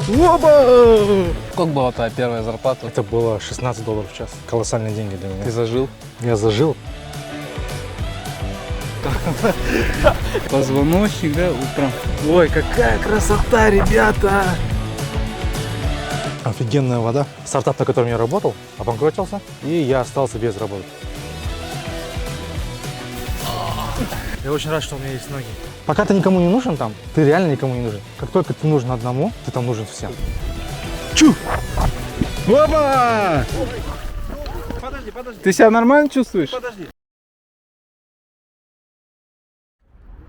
Оба! Сколько была твоя первая зарплата? Это было $16 в час. Колоссальные деньги для меня. Ты зажил? Я зажил. Позвоночник, да, утром. Ой, какая красота, ребята! Офигенная вода. Стартап, на котором я работал, обанкротился, и я остался без работы. Я очень рад, что у меня есть ноги. Пока ты никому не нужен там, ты реально никому не нужен. Как только ты нужен одному, ты там нужен всем. Чу! Опа! Подожди. Ты себя нормально чувствуешь? Подожди.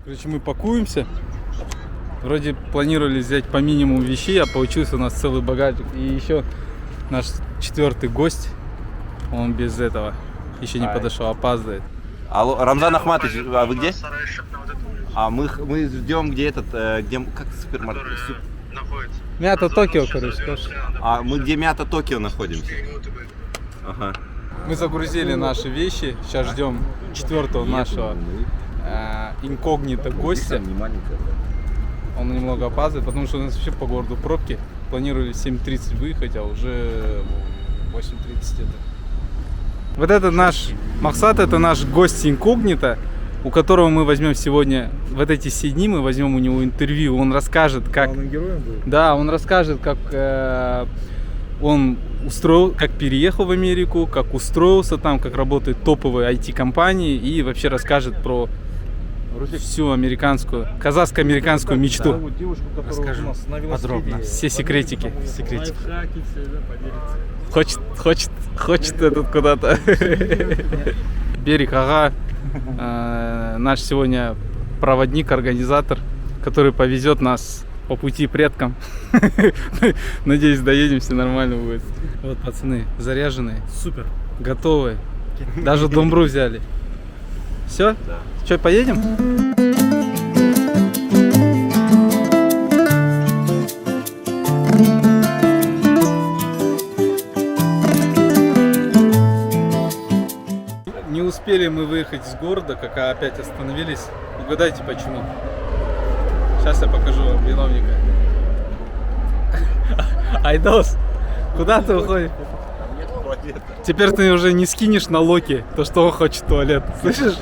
Короче, мы пакуемся. Вроде планировали взять по минимуму вещей, а получился у нас целый багажник. И еще наш 4-й гость, он без этого еще не подошел, опаздывает. Алло, Рамзан Ахматович, а вы где? А мы ждем, где этот, где, как супермаркет? Мята Токио, короче, тоже. А мы где Мята Токио находимся? Ага. Мы загрузили наши вещи, сейчас ждем 4-го нашего инкогнито гостя. Он немного опаздывает, потому что у нас вообще по городу пробки. Планировали в 7:30 выехать, а уже 8:30 это. Вот этот наш Максат, это наш гость инкогнито, у которого мы возьмем сегодня, вот эти 7 дней мы возьмем у него интервью. Он расскажет, как... Героем будет? Да, он расскажет, как он устроил, как переехал в Америку, как устроился там, как работают топовые IT-компании, и вообще расскажет про всю американскую, казахско-американскую мечту. Расскажем подробно. Все секретики. Хочет этот куда-то. Берег Ага, наш сегодня проводник, организатор, который повезет нас по пути предкам. Надеюсь, доедем, все нормально будет. Вот, пацаны, заряженные. Супер. Готовые. Даже домбру взяли. Все? Да. Че, поедем? Не успели мы выехать из города, как опять остановились. Угадайте почему. Сейчас я покажу вам виновника. Айдос, куда ты уходишь? Теперь ты уже не скинешь на Локи то, что он хочет в туалет. Слышишь?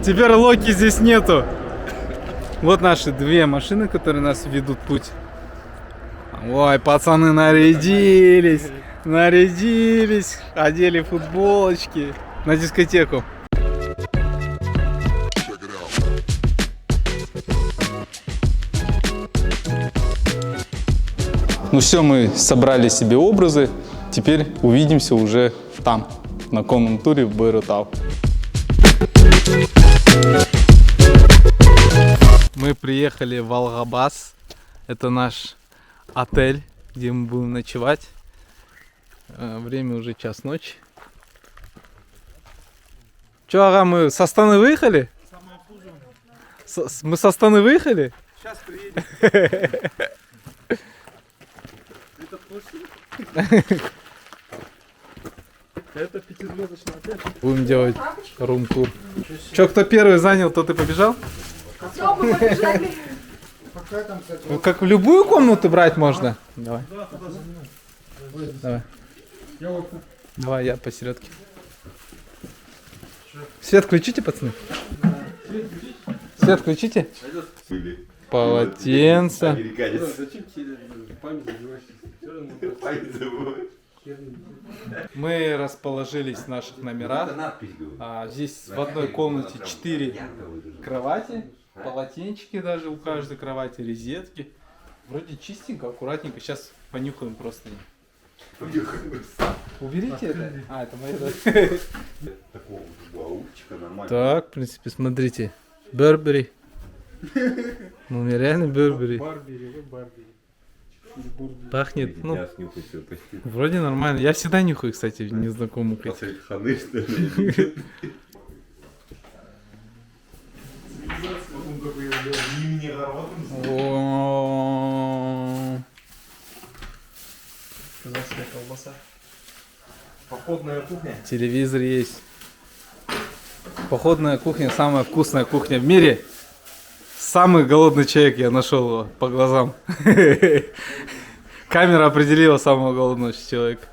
Теперь Локи здесь нету. Вот наши 2 машины, которые нас ведут путь. Ой, пацаны нарядились. Одели футболочки на дискотеку. Ну все, мы собрали себе образы. Теперь увидимся уже там, на конном туре в Бойрутау. Мы приехали в Алгабас. Это наш отель, где мы будем ночевать. Время уже 1 ночи. Че, ага, мы с Астаны выехали? Мы с Астаны выехали? Сейчас приедем. Это 5-звездочный отель. Будем делать рум-тур. Че, кто первый занял, тот и побежал? Все, мы побежали. Ну, как в любую комнату брать можно. Давай. Давай, я посередке. Свет включите, пацаны. Свет включите. Полотенце. Мы расположились в наших номерах. Здесь в одной комнате 4 кровати, полотенчики даже у каждой кровати, розетки. Вроде чистенько, аккуратненько. Сейчас понюхаем просто. Уберите это. А, это мои. Так, в принципе, смотрите. Бербери. Ну, мне реально Бербери. Пахнет, ну, вроде нормально. Я всегда нюхаю, кстати, незнакомых этих. Казахская колбаса. Походная кухня. Телевизор есть. Походная кухня, самая вкусная кухня в мире. Самый голодный человек, я нашел его по глазам. Камера определила самого голодного человека.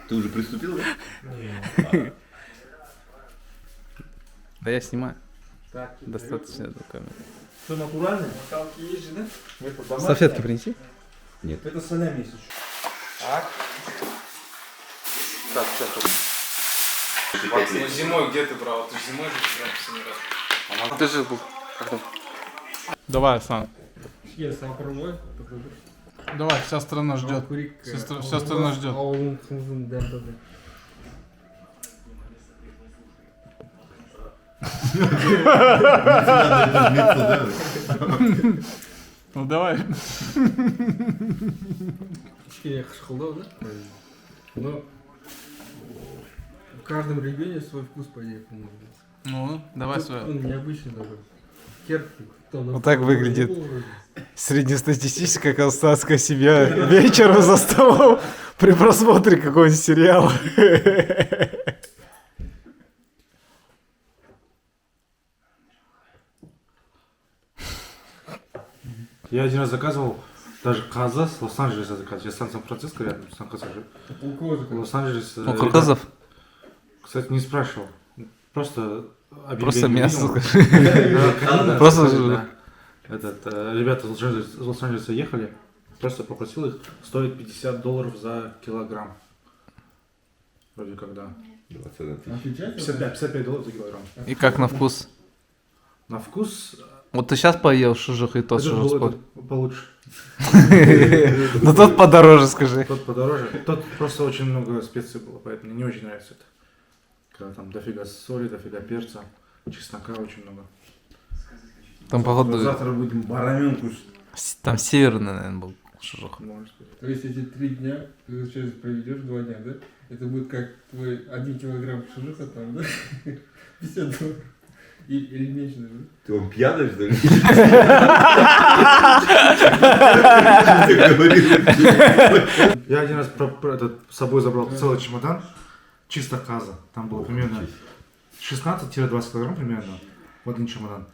Ты уже приступил, да? Да я снимаю. Достаточно эту камеру. Что, натуральный? Салфетки принеси. Это солями есть еще. Так, ну зимой где ты брал? Ты зимой же последний раз. Ты же был. Давай, Сан. Давай, вся страна ждет. Вся страна ждет. Ну давай. Но в каждом регионе свой вкус, по идее, по-моему. Ну, давай свой. Он необычный такой. Керпик. Вот так выглядит среднестатистическая казахстанская семья вечером за столом при просмотре какого-нибудь сериала. Я один раз заказывал даже каза с Лос-Анджелеса заказывал. Я сам Сан-Франциско рядом, Сан-Хосе жил. Лос-Анджелес. Курказов? Кстати, не спрашивал. Просто Просто мясо. Просто Просто ребята из Лос-Анджелеса ехали. Просто попросил их, стоит $50 за килограмм. Вроде как, да. 55 $55 за килограмм. И как на вкус? На вкус Вот ты сейчас поел шужух и тот этот шужух был спорт. получше. Но тот подороже, скажи. Тот подороже. Тот просто очень много специй было, поэтому мне не очень нравится это. Когда там дофига соли, дофига перца, чеснока очень много. Там походу... Завтра будем баранину кушать. Там северный, наверное, был шужух. Может быть. То есть эти 3 дня ты сейчас проведешь 2 дня, да? Это будет как твой 1 килограмм шужуха там, да? $50. Или меньше даже, да? Ты он пьяный, что ли? Я один раз с собой забрал целый чемодан, чисто каза. Там было примерно 16-20 килограмм примерно в один чемодан.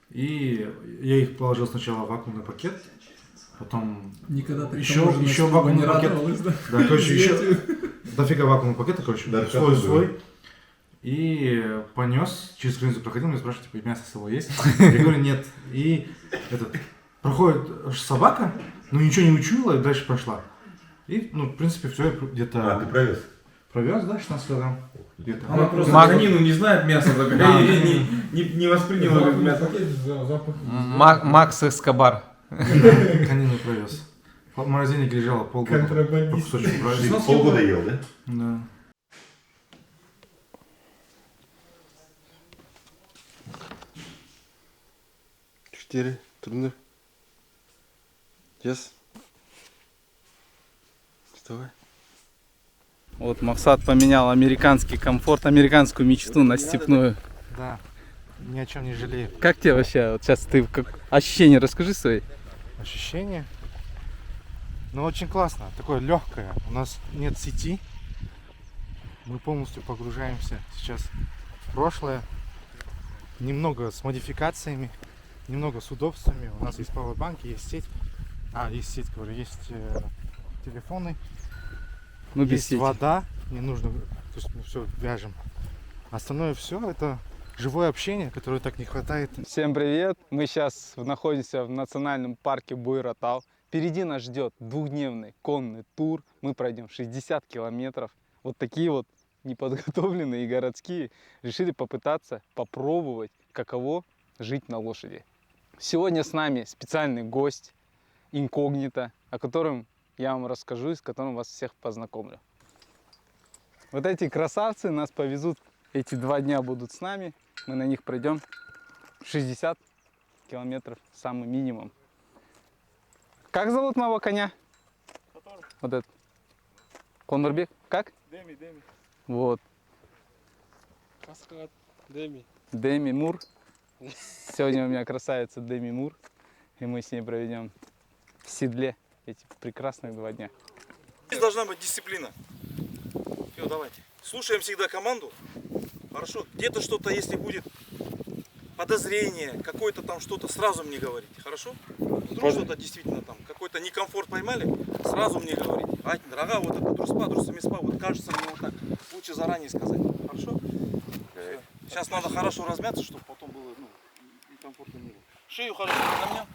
И я их положил сначала в вакуумный пакет, потом Никогда ты еще вакуумный пакет. Да, короче, еще дофига вакуумного пакета, короче, Да, свой. И понес, через границу проходил, мне спрашивают, типа, мясо с собой есть? Я говорю, нет. И проходит собака, но ничего не учуяла и дальше пошла. И, ну, в принципе, все где-то... А, ты провез? Провез, да, 16 килограмм? Где-то. Она просто Мак- конину не знает мяса, не восприняла как мясо. Макс Эскобар. Конину провез. В морозильнике лежало полгода. Контрабандист. Кусочек брали. Полгода ел, да? Да. Четыре, трудно. Yes. Вставай. Вот Максат поменял американский комфорт, американскую мечту на степную. Да. Ни о чем не жалею. Как тебе вообще? Вот сейчас ты как ощущения расскажи свои. Ощущение. Ну, очень классно. Такое легкое. У нас нет сети. Мы полностью погружаемся сейчас в прошлое. Немного с модификациями, немного с удобствами. У нас есть пауэрбанки, есть сеть. Есть сеть, говорю, есть телефоны. Ну, без Есть сети. вода, не нужно, то есть мы все вяжем. Остальное все это живое общение, которое так не хватает. Всем привет! Мы сейчас находимся в национальном парке Буй-Ротау. Впереди нас ждет двухдневный конный тур. Мы пройдем 60 километров. Вот такие вот неподготовленные и городские решили попытаться попробовать, каково жить на лошади. Сегодня с нами специальный гость, инкогнито, о котором я вам расскажу и с которым вас всех познакомлю. Вот эти красавцы нас повезут, эти 2 дня будут с нами. Мы на них пройдем 60 километров, самый минимум. Как зовут моего коня? Вот этот. Конурбек? Как? Деми. Вот. Каскад. Деми. Деми Мур. Сегодня у меня красавица Деми Мур. И мы с ней проведем в седле эти прекрасных 2 дня. Здесь должна быть дисциплина. Все, давайте. Слушаем всегда команду. Хорошо. Где-то что-то, если будет подозрение, какое-то там что-то, сразу мне говорите, хорошо? Вдруг что-то действительно там, какой-то некомфорт поймали, сразу мне говорите. Айтин, ага, вот это дурспа, меспа, вот кажется мне вот так. Лучше заранее сказать, хорошо? Всё. Сейчас надо хорошо размяться, чтобы потом было, ну, некомфортно не было. Шею хорошо на меня.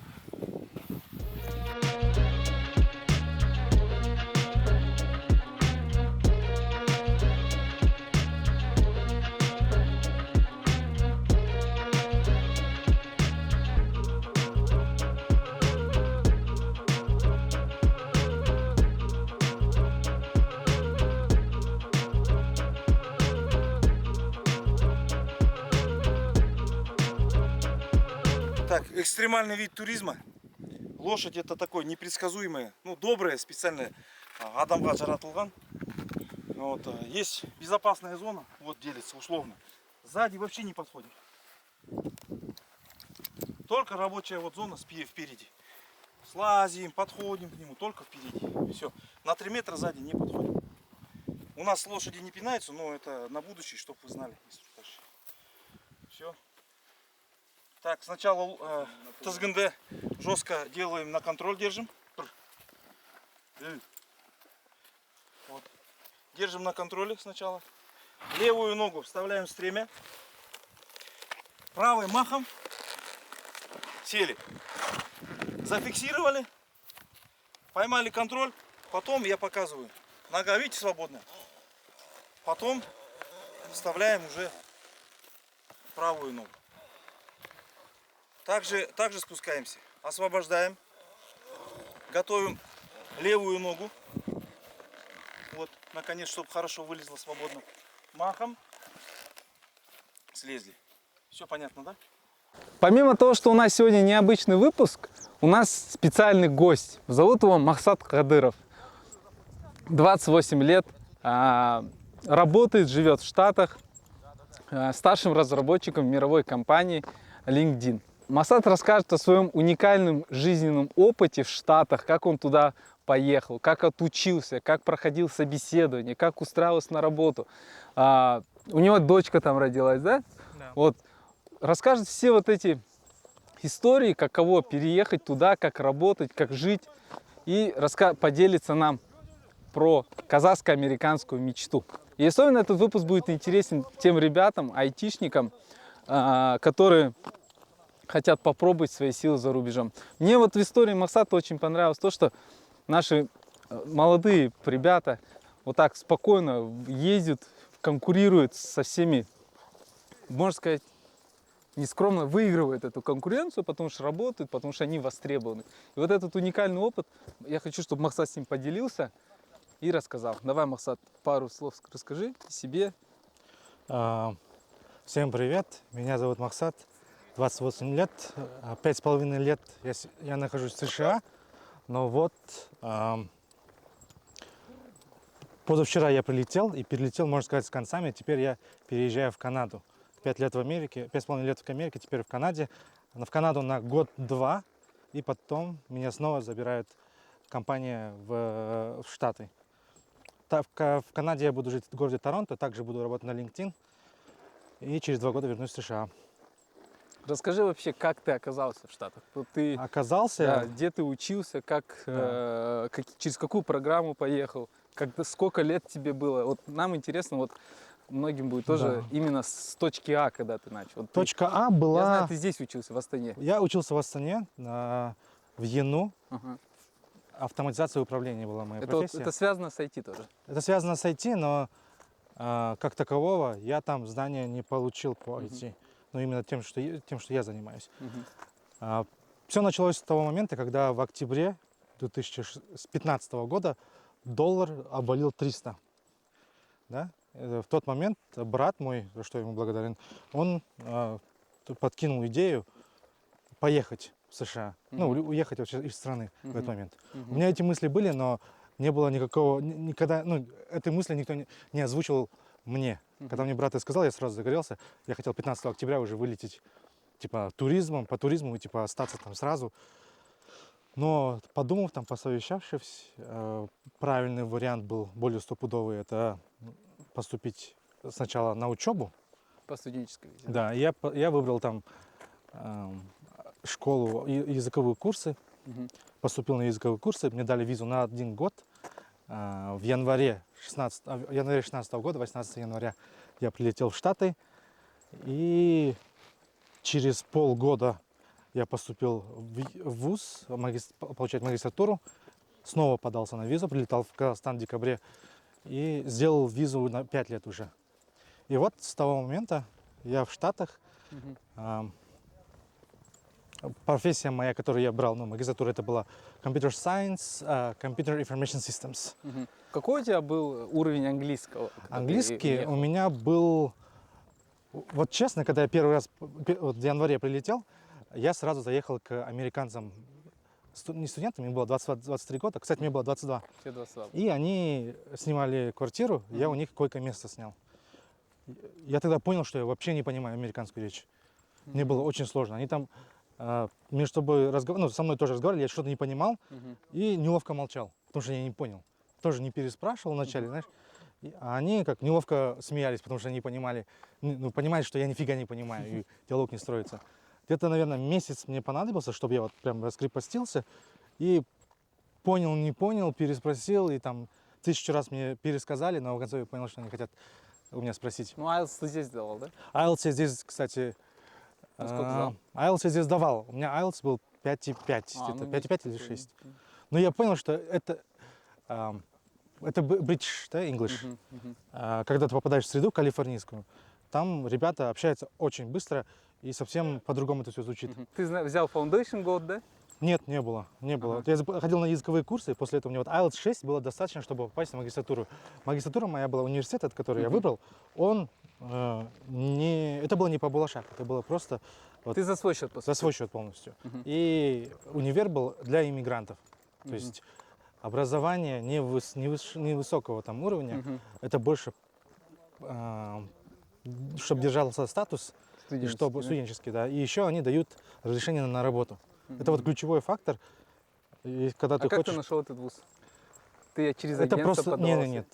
Так, экстремальный вид туризма. Лошадь это такое непредсказуемое, ну доброе, специальное адамға жаратылған. Вот, есть безопасная зона, вот делится условно. Сзади вообще не подходит. Только рабочая вот зона впереди. Слазим, подходим к нему, только впереди. Все. На 3 метра сзади не подходим. У нас лошади не пинаются, но это на будущее, чтобы вы знали. Все. Так, сначала ТСГНД жестко делаем, на контроль держим. Вот. Держим на контроле сначала. Левую ногу вставляем в стремя. Правой махом. Сели. Зафиксировали. Поймали контроль. Потом я показываю. Нога, видите, свободная. Потом вставляем уже правую ногу. Также спускаемся. Освобождаем. Готовим левую ногу. Вот, наконец, чтобы хорошо вылезла свободно. Махом. Слезли. Все понятно, да? Помимо того, что у нас сегодня необычный выпуск, у нас специальный гость. Зовут его Махсат Кадыров. 28 лет, работает, живет в Штатах, старшим разработчиком мировой компании LinkedIn. Махсат расскажет о своем уникальном жизненном опыте в Штатах, как он туда поехал, как отучился, как проходил собеседование, как устраивался на работу. У него дочка там родилась, да? Да. Вот. Расскажет все вот эти истории, каково переехать туда, как работать, как жить. И поделится нам про казахско-американскую мечту. И особенно этот выпуск будет интересен тем ребятам, айтишникам, которые хотят попробовать свои силы за рубежом. Мне вот в истории Махсата очень понравилось то, что наши молодые ребята вот так спокойно ездят, конкурируют со всеми, можно сказать, нескромно выигрывают эту конкуренцию, потому что работают, потому что они востребованы. И вот этот уникальный опыт, я хочу, чтобы Махсат с ним поделился и рассказал. Давай, Махсат, пару слов расскажи о себе. Всем привет, меня зовут Махсат, 28 лет, 5,5 лет я нахожусь в США, но вот позавчера я прилетел и перелетел, можно сказать, с концами, теперь я переезжаю в Канаду. 5 лет в Америке, 5,5 лет в Америке, теперь в Канаде. В Канаду на год-два, и потом меня снова забирает компания в Штаты. В Канаде я буду жить в городе Торонто, также буду работать на LinkedIn, и через 2 года вернусь в США. Расскажи вообще, как ты оказался в Штатах? Вот ты Оказался... Да, где ты учился, через какую программу поехал, сколько лет тебе было? Вот нам интересно, вот многим будет тоже именно с точки А, когда ты начал. Вот Точка А была... Я знаю, ты здесь учился, в Астане. Я учился в Астане, в ЕНУ. Ага. Автоматизация управления была моя профессия. Это связано с IT тоже? Это связано с IT, но как такового я там знания не получил по IT. Но именно тем, что я занимаюсь. Все началось с того момента, когда в октябре 2015 года доллар обвалил 300. Да? В тот момент брат мой, за что я ему благодарен, он подкинул идею поехать в США, ну, уехать вообще из страны в этот момент. У меня эти мысли были, но не было никогда, этой мысли никто не озвучивал мне. Когда мне брат это сказал, я сразу загорелся. Я хотел 15 октября уже вылететь, типа, по туризму и, типа, остаться там сразу. Но, подумав, там, посовещавшись, правильный вариант был, более стопудовый, это поступить сначала на учебу. По студенческой визе. Да, я выбрал там школу, языковые курсы. Мгм. Поступил на языковые курсы, мне дали визу на 1 год. В январе 16 года, 18 января, я прилетел в Штаты. И через полгода я поступил в ВУЗ, получать магистратуру. Снова подался на визу, прилетал в Казахстан в декабре. И сделал визу на 5 лет уже. И вот с того момента я в Штатах. Профессия моя, которую я брал, магистратура, это была Computer Science, Computer Information Systems. Мгм. Какой у тебя был уровень английского? когда ты Английский ехал? у меня был... Вот честно, когда я первый раз в январе прилетел, я сразу заехал к американцам. Не студентам, мне было 23 года, кстати, мне было 22. Все 22. И они снимали квартиру, я у них койко-место снял. Я тогда понял, что я вообще не понимаю американскую речь. Мне было очень сложно. Они там между собой разговаривали, со мной тоже разговаривали, я что-то не понимал и неловко молчал, потому что я не понял. Тоже не переспрашивал вначале, знаешь. А они как неловко смеялись, потому что они понимали, понимали, что я нифига не понимаю, и диалог не строится. Где-то, наверное, месяц мне понадобился, чтобы я вот прям раскрепостился и понял, не понял, переспросил, и там 1000 раз мне пересказали, но в конце я понял, что они хотят у меня спросить. Ну, IELTS ты здесь сдавал, да? IELTS я здесь, кстати, сколько сдал? IELTS я здесь сдавал. У меня IELTS был 5,5, где-то 5,5 или 6. Но я понял, что это British, да, English. Когда ты попадаешь в среду калифорнийскую, там ребята общаются очень быстро и совсем по-другому это все звучит. Ты взял Foundation год, да? Нет, не было, не было. Я ходил на языковые курсы, и после этого мне вот IELTS 6 было достаточно, чтобы попасть на магистратуру. Магистратура моя была, университет, этот, который я выбрал, он это было не по Балашах, это было просто вот, Ты за свой счет поступил? за свой счет полностью. И универ был для иммигрантов. То есть образование невысокого там уровня, это больше, чтобы держался статус, и чтобы студенческий, да. И еще они дают разрешение на работу. Это вот ключевой фактор. И когда ты как хочешь... ты нашел этот вуз? Ты через Это агентство просто... подавался? Нет.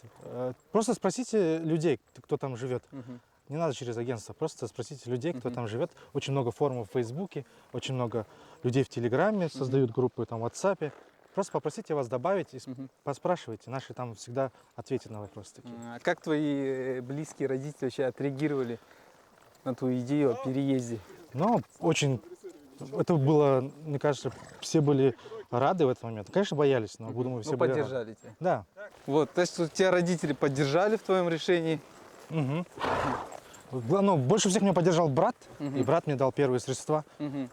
Просто спросите людей, кто там живет. Не надо через агентство, просто спросите людей, кто там живет. Очень много форумов в Фейсбуке, очень много людей в Телеграме создают группы, там, в WhatsApp. Просто попросите вас добавить и поспрашивайте. Наши там всегда ответят на вопросы такие. А как твои близкие родители вообще отреагировали на твою идею о переезде? Но очень... Это было, мне кажется, все были рады в этот момент. Конечно, боялись, но думаю, все были рады. Поддержали тебя. Да. Вот, то есть тебя родители поддержали в твоем решении? Ну, больше всех меня поддержал брат, и брат мне дал первые средства,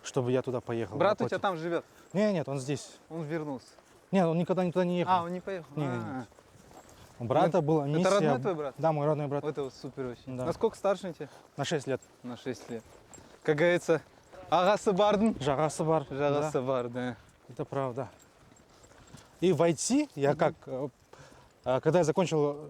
чтобы я туда поехал. Брат у работать. тебя там живет? Нет, он здесь. Он вернулся. Нет, он никогда никуда не ехал. Он не поехал? Не. У брата была миссия. Это родной твой брат? Да, мой родной брат. Это вот супер вообще. Да. Насколько старше он тебя? На 6 лет. На 6 лет. Как говорится, ағасы бардың, Жағасы бар. жағасы бар, да. Это правда. И в IT я как... Когда я закончил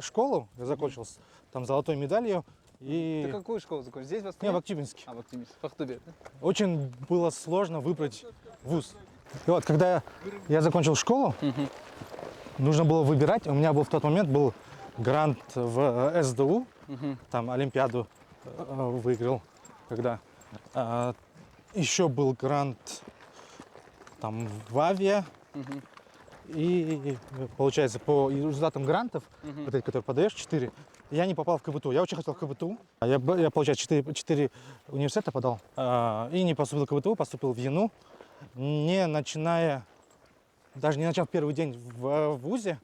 школу, я закончил там золотой медалью. И... Ты какую школу закончил? Здесь в Не, Астане? в Актюбинске. В Актюбинске. В Ахтубе, да? Очень было сложно выбрать вуз. И вот, когда я закончил школу, нужно было выбирать. У меня был в тот момент был грант в СДУ, там Олимпиаду выиграл, когда. Еще был грант там в Авиа. И получается, по результатам грантов, вот эти, которые подаешь, 4, я не попал в КВТУ. Я очень хотел в КВТУ. Я получается, 4 университета подал. И не поступил в КВТУ, поступил в ЯНУ. Даже не начав первый день в ВУЗе,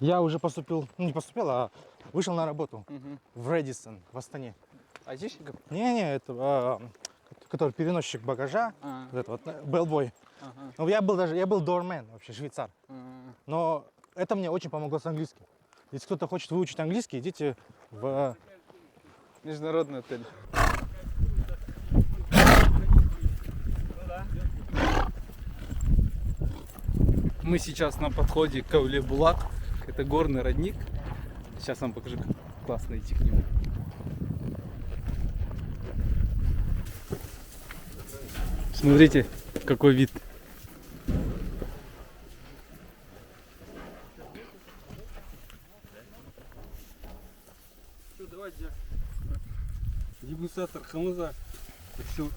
я уже поступил, не поступил, а вышел на работу в Редисон, в Астане. Айтишником? Не, это который переносчик багажа, вот это вот, белбой. Ну, я был доормен, вообще швейцар. Но это мне очень помогло с английским. Если кто-то хочет выучить английский, идите в... Международный отель. Мы сейчас на подходе к Кауле-Булак. Это горный родник. Сейчас вам покажу, как классно идти к нему. Смотрите, какой вид. Дегустатор хамуза.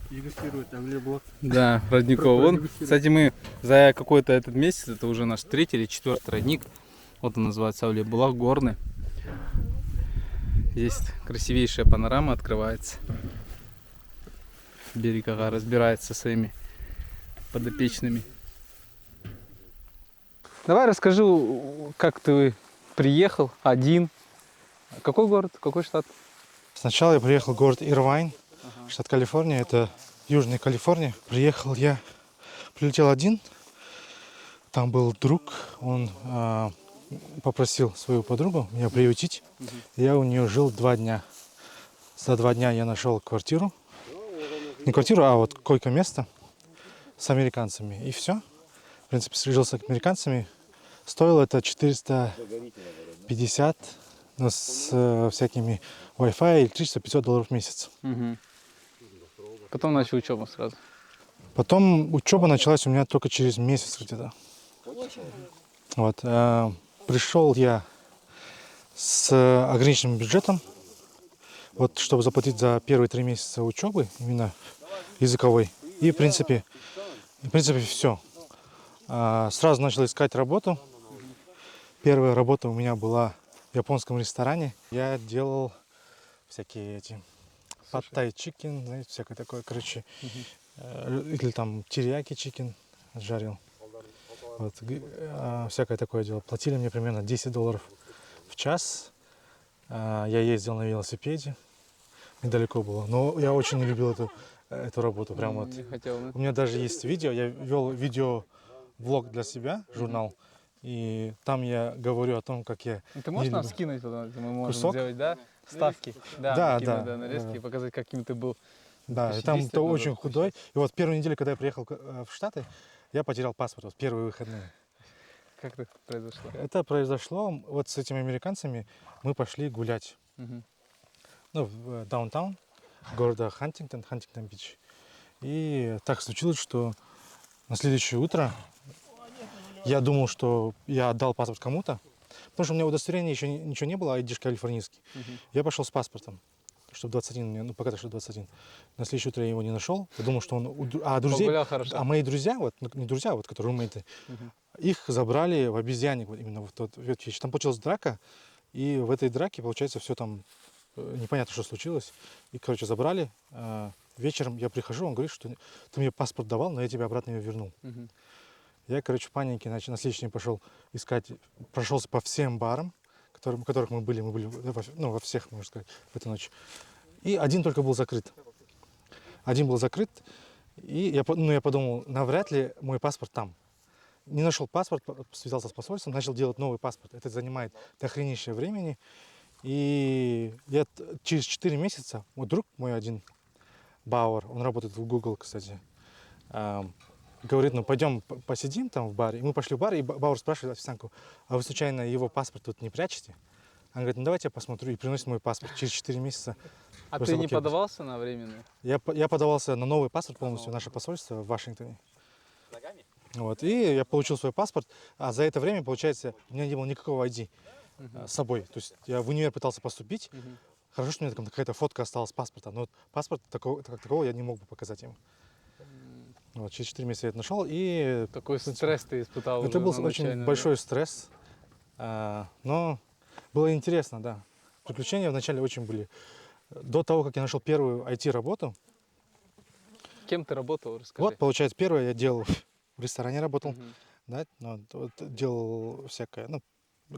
Регистрирует Авлиблок. Да, родниковый. Вон, кстати, мы за какой-то этот месяц, это уже наш 3-й или 4-й родник. Вот он называется Авлиблок горный. Есть красивейшая панорама, открывается. Берег ага, разбирается со своими подопечными. Давай расскажи, как ты приехал один. Какой город, какой штат? Сначала я приехал в город Ирвайн, штат Калифорния, это Южная Калифорния. Прилетел один, там был друг, он попросил свою подругу меня приютить. Я у нее жил 2 дня. За 2 дня я нашел квартиру. Не квартиру, а вот койко-место с американцами. И все. В принципе, жил с американцами. Стоило это 450, но с всякими Wi-Fi, электричество $500 в месяц. Угу. Потом начал учебу сразу. Потом учеба началась у меня только через месяц где-то. Вот. Пришел я с ограниченным бюджетом, вот, чтобы заплатить за первые 3 месяца учебы, именно языковой. И, в принципе все. Сразу начал искать работу. Первая работа у меня была в японском ресторане. Я делал всякие эти пад-тай чикен, знаете, всякое такое, короче. Или там терияки чикен жарил. Вот, всякое такое дело. Платили мне примерно $10 в час. Я ездил на велосипеде. Недалеко было. Но я очень не любил эту работу. Прям вот. Не хотел, да? У меня даже есть видео. Я вел видео-влог для себя, журнал. И там я говорю о том, как я... Ты можешь не нам люблю. скинуть, мы можем Кусок? сделать, да? Вставки. Да, Да, накинуть, да, нарезки да. и показать, каким ты был. Да, и там 1000 то одного очень худой. получается. И вот первую неделю, когда я приехал в Штаты, я потерял паспорт, вот первые выходные. Как это произошло? Это произошло вот с этими американцами. Мы пошли гулять. Мгм. Ну, в даунтаун города Хантингтон-Бич. И так случилось, что на следующее утро я думал, что я отдал паспорт кому-то, потому что у меня удостоверения еще ничего не было, айдиш калифорнийский. Я пошел с паспортом, чтобы 21, ну пока что 21. На следующее утро я его не нашел. Я думал, что он... друзей, Погулял хорошо. а мои друзья, вот, ну, не друзья, вот, которые румейты, их забрали в обезьянник, вот именно в тот вечер. Там получилась драка, и в этой драке, получается, все там непонятно, что случилось. И, короче, забрали. Вечером я прихожу, он говорит, что ты мне паспорт давал, но я тебе обратно его вернул. Мгм. Я, короче, в панике на следующий день пошел искать, прошелся по всем барам, в которых мы были во всех, можно сказать, в эту ночь. И один только был закрыт. Один был закрыт, и я подумал, навряд ли мой паспорт там. Не нашел паспорт, связался с посольством, начал делать новый паспорт. Это занимает дохренища времени. И я через 4 месяца, мой друг мой один, Бауэр, он работает в Google, кстати, говорит, ну пойдем посидим там в баре. И мы пошли в бар, и Бауэр спрашивает официантку, а вы случайно его паспорт тут не прячете? Она говорит, ну давайте я посмотрю, и приносит мой паспорт через 4 месяца. А после ты не того, как я- подавался на временный? Я подавался на новый паспорт полностью, наше посольство в Вашингтоне. Вот, и я получил свой паспорт, а за это время, получается, у меня не было никакого ID с собой. То есть я в универ пытался поступить. Хорошо, что у меня там какая-то фотка осталась паспорта, но вот паспорт как такового я не мог бы показать им. Вот, через 4 месяца я это нашел, и Какой стресс ты испытал это уже был на очень начальном, большой стресс, но было интересно, да. Приключения вначале очень были. До того, как я нашел первую IT-работу, да? Кем ты работал, расскажи. вот, получается, первое я делал в ресторане работал, Мгм. да, вот делал всякое, ну,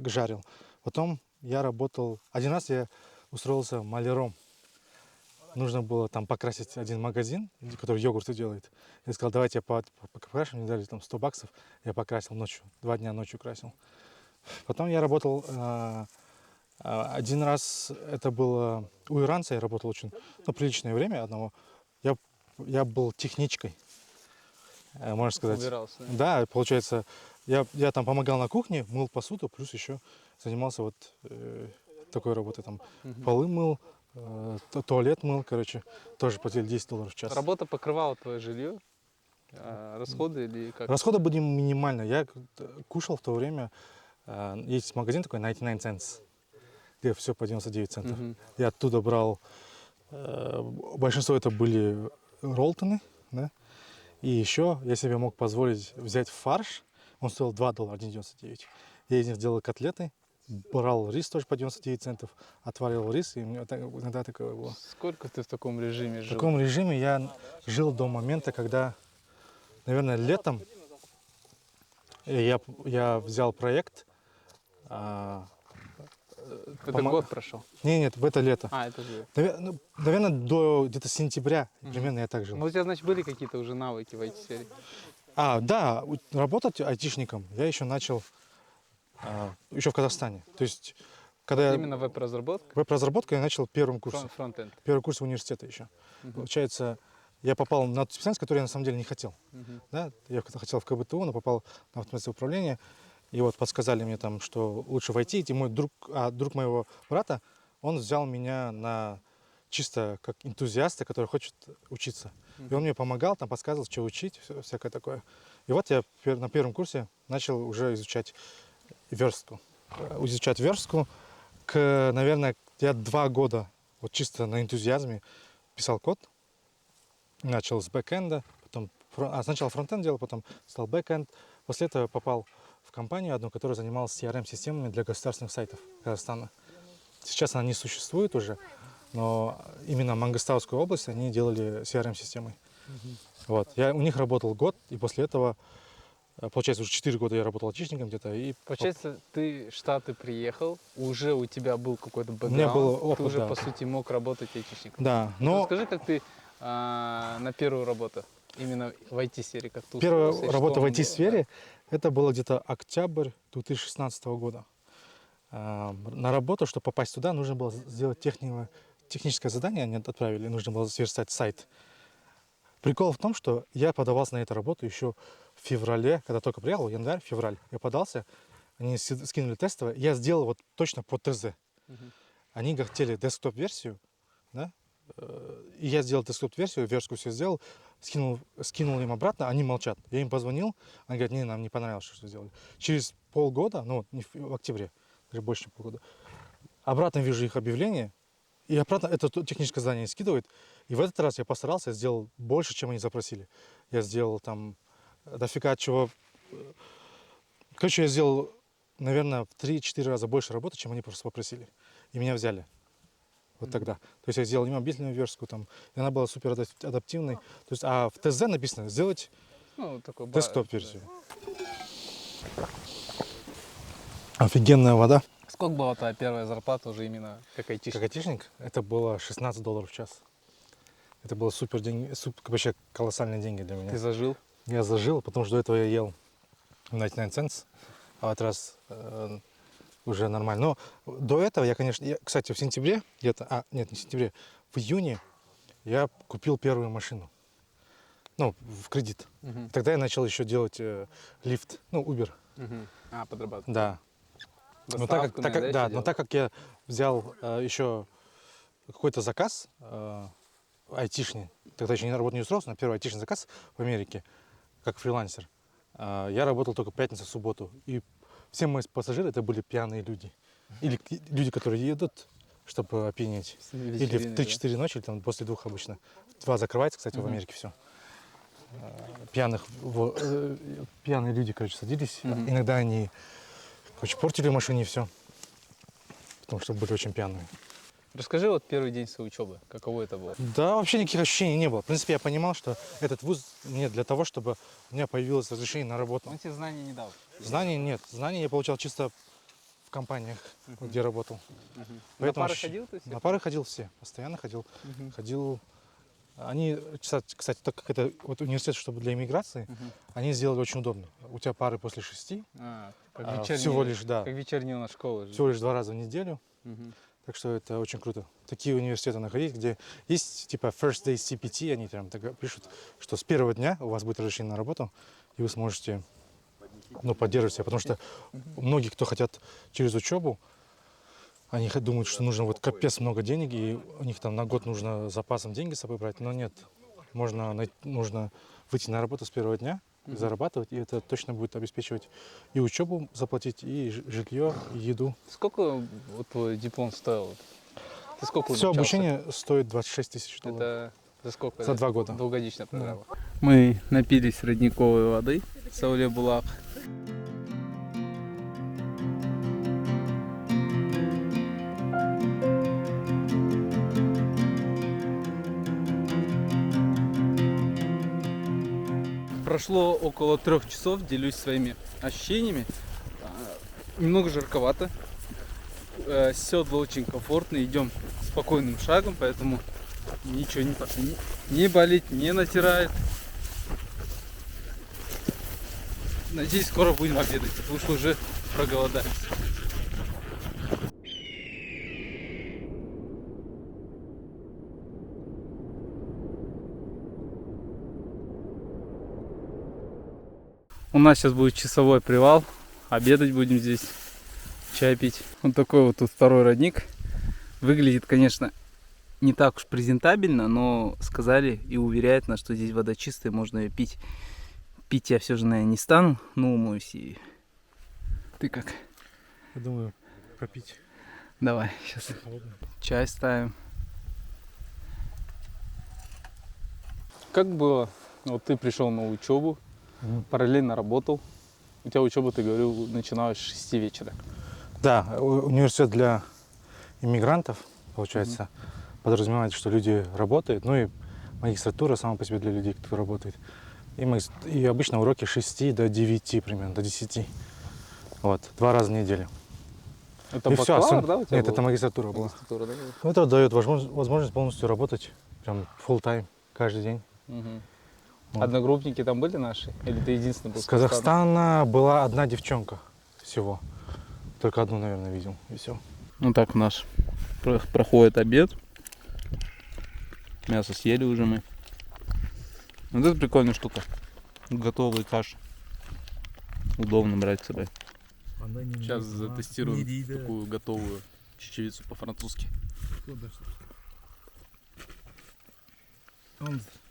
жарил. Потом я работал, один раз я устроился маляром. Нужно было там покрасить один магазин, который йогурты делает. Я сказал, давайте я покрашу, мне дали там $100, я покрасил ночью, 2 дня ночью красил. Потом я работал, один раз это было у иранца, я работал очень, ну, приличное время одного. Я был техничкой, можно сказать. Убирался, да? Да, получается, я там помогал на кухне, мыл посуду, плюс еще занимался вот такой работой, там полы мыл, туалет мыл, короче, тоже платили $10 в час. Работа покрывала твое жилье, расходы или как? Расходы были минимальные. Я кушал в то время, есть магазин такой 99 cents, где все по 99 центов. Мгм. Я оттуда брал, большинство это были роллтоны, да. И еще я себе мог позволить взять фарш. Он стоил $2, 1,99. Я из них делал котлеты, брал рис тоже по 99 центов, отваривал рис, и у меня иногда такое было. Сколько ты в таком режиме В жил? таком режиме я жил до момента, когда, наверное, летом я взял проект. Это год прошел. Нет, в это лето. Это же. Наверное, до где-то сентября примерно я так жил. Ну, у тебя, значит, были какие-то уже навыки в IT-сфере? Да, работать айтишником я еще начал еще в Казахстане. То есть, когда Именно веб-разработка? веб-разработка я начал первым курсом. Фронтенд. Первый курс университета еще. Получается, я попал на ту специальность, которую я на самом деле не хотел. Да? Я хотел в КБТУ, но попал на автоматизацию управления. И вот подсказали мне там, что лучше войти. И мой друг, друг моего брата, он взял меня на чисто как энтузиаста, который хочет учиться. И он мне помогал, там подсказывал, что учить, всякое такое. И вот я на первом курсе начал уже изучать верстку. Наверное, я 2 года вот чисто на энтузиазме писал код. Начал с бэкэнда, потом сначала фронтенд делал, потом стал бэкэнд. После этого попал в компанию одну, которая занималась CRM-системами для государственных сайтов Казахстана. Сейчас она не существует уже, но именно в Мангостауской области они делали CRM-системы. Вот. Я у них работал год, и после этого, получается, уже 4 года я работал айтишником где-то. И Получается, ты в Штаты приехал, уже у тебя был какой-то бэкграунд, меня был опыт, ты уже, да. по сути, мог работать айтишником. Да, но Расскажи, как ты на первую работу, именно в IT-сфере, как ты первая устроился, работа что в он был? IT-сфере, это было где-то октябрь 2016 года. На работу, чтобы попасть туда, нужно было сделать техническое задание, они отправили, нужно было сверстать сайт. Прикол в том, что я подавался на эту работу еще в феврале, когда только приехал, январь-февраль. Я подался, они скинули тестовое, я сделал вот точно по ТЗ. Они хотели десктоп-версию, да? И я сделал десктоп-версию, верстку все сделал, скинул им обратно, они молчат. Я им позвонил, они говорят, не, нам не понравилось, что сделали. Через полгода, ну, в октябре, даже больше, чем полгода, обратно вижу их объявление, и обратно это техническое задание скидывает. И в этот раз я постарался, я сделал больше, чем они запросили. Я сделал там дофига чего. Короче, я сделал, наверное, в 3-4 раза больше работы, чем они просто попросили. И меня взяли. Вот тогда. То есть я сделал им мобильную верстку, там, и она была супер адаптивной. То есть, а в ТЗ написано сделать такой десктоп-версию. Офигенная вода. Сколько была твоя первая зарплата уже именно как айтишник? Как айтишник, это было $16 в час. Это было супер деньги, вообще колоссальные деньги для меня. Ты зажил? Я зажил, потому что до этого я ел 99 cents, а в этот раз уже нормально. Но до этого я, конечно, кстати, в сентябре где-то, нет, не в сентябре, в июне я купил первую машину. Ну, в кредит. Тогда я начал еще делать лифт, Uber. Подрабатывать. Да. Но так как я взял еще какой-то заказ айтишный, тогда еще не работал, не устроился, но первый айтишный заказ в Америке, как фрилансер, я работал только пятницу, субботу. И все мои пассажиры это были пьяные люди. Или люди, которые едут, чтобы опьянеть. Или в 3-4 ночи, или там после 2 обычно. В 2 закрывается, кстати, в Америке все. Пьяные люди, короче, садились. Иногда они портили в машине и все. Потому что были очень пьяные. Расскажи вот первый день своей учебы, каково это было? Да, вообще никаких ощущений не было. В принципе, я понимал, что этот вуз не для того, чтобы у меня появилось разрешение на работу. Он тебе знаний не дал? Знаний нет. Знаний я получал чисто в компаниях, где работал. На пары ходил ты? На пары ходил все. Постоянно ходил. Ходил. Они, кстати, так как это вот университет, чтобы для иммиграции, они сделали очень удобно. У тебя пары после 6. Как вечерние, всего лишь, да. Как вечерние у нас школы. Всего лишь 2 раза в неделю. Так что это очень круто. Такие университеты находить, где есть типа First Day CPT, они там так пишут, что с первого дня у вас будет разрешение на работу, и вы сможете поддерживать себя. Потому что многие, кто хотят через учебу, они думают, что нужно вот капец много денег, и у них там на год нужно запасом деньги с собой брать. Но нет, нужно выйти на работу с первого дня, зарабатывать, и это точно будет обеспечивать и учебу заплатить, и жилье, и еду. Сколько вот твой диплом стоил? Ты сколько Все обучался? обучение стоит $26 000. Это За сколько? За 2 года. Двухгодичная программа. Мы напились родниковой воды в Сауле-Булак. Прошло около 3 часов, делюсь своими ощущениями. Немного жарковато. Седла очень комфортные, идем спокойным шагом, поэтому ничего не болит, не натирает. Надеюсь, скоро будем обедать, потому что уже проголодались. У нас сейчас будет часовой привал, обедать будем здесь, чай пить. Вот такой вот тут второй родник. Выглядит, конечно, не так уж презентабельно, но сказали и уверяют нас, что здесь вода чистая, можно ее пить. Пить я все же, наверное, не стану, но умоюсь и... Ты как? Я думаю, попить. Давай, сейчас чай ставим. Как было? Вот ты пришел на учебу, параллельно работал. У тебя учеба, ты говорил, начиналась с 6 вечера. Да, университет для иммигрантов, получается, подразумевает, что люди работают, ну и магистратура сама по себе для людей, кто работает. И обычно уроки с 6 до 9 примерно, до 10. Вот, 2 раза в неделю. Это И бакалавр, да, у тебя Нет, был? это магистратура была. Магистратура, да? Ну, это дает возможность полностью работать, прям full time, каждый день. Угу. Вот. Одногруппники там были наши? Или ты единственный был? С Казахстана была одна девчонка всего. Только одну, наверное, видел, и все. Ну так наш проходит обед. Мясо съели уже мы. Вот это прикольная штука. Готовый каш. Удобно брать с собой. Сейчас затестируем такую готовую чечевицу по-французски.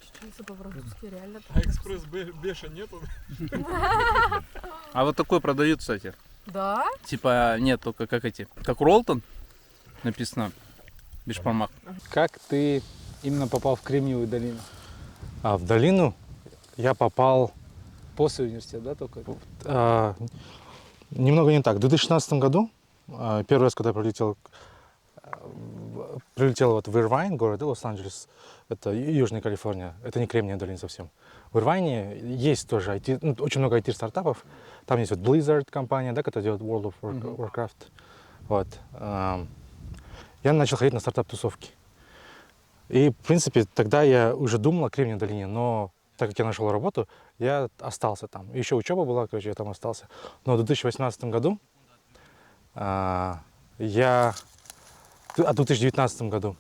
Чечевица по-французски реально. А экспресс Беша нету? А вот такой продают, кстати. Да? Типа, нет, только как эти. Как Ролтон написано. Бешпармак. Как ты именно попал в Кремниевую долину? А в долину я попал После университета, да, только? немного не так. В 2016 году, первый раз, когда я прилетел вот в Ирвайн, город Лос-Анджелес, это Южная Калифорния, это не Кремниевая долина совсем. В Ирвайне есть тоже IT, очень много IT-стартапов. Там есть вот Blizzard компания, да, которая делает World of Warcraft. Вот. Я начал ходить на стартап-тусовки. И, в принципе, тогда я уже думал о Кремниевой долине, но так как я нашел работу, я остался там. Еще учеба была, короче, я там остался. Но в 2018 году, в 2019 году,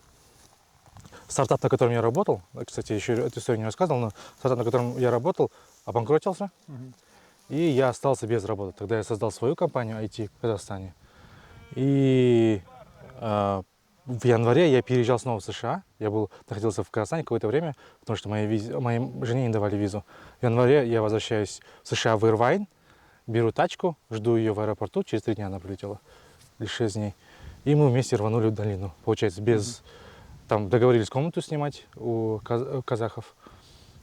стартап, на котором я работал, кстати, еще эту историю не рассказывал, но стартап, на котором я работал, обанкротился, и я остался без работы. Тогда я создал свою компанию IT в Казахстане. И в январе я переезжал снова в США. Я находился в Казахстане какое-то время, потому что моей жене не давали визу. В январе я возвращаюсь в США в Ирвайн, беру тачку, жду ее в аэропорту. Через 3 дня она прилетела, или 6 дней. И мы вместе рванули в долину. Получается, там договорились комнату снимать у казахов.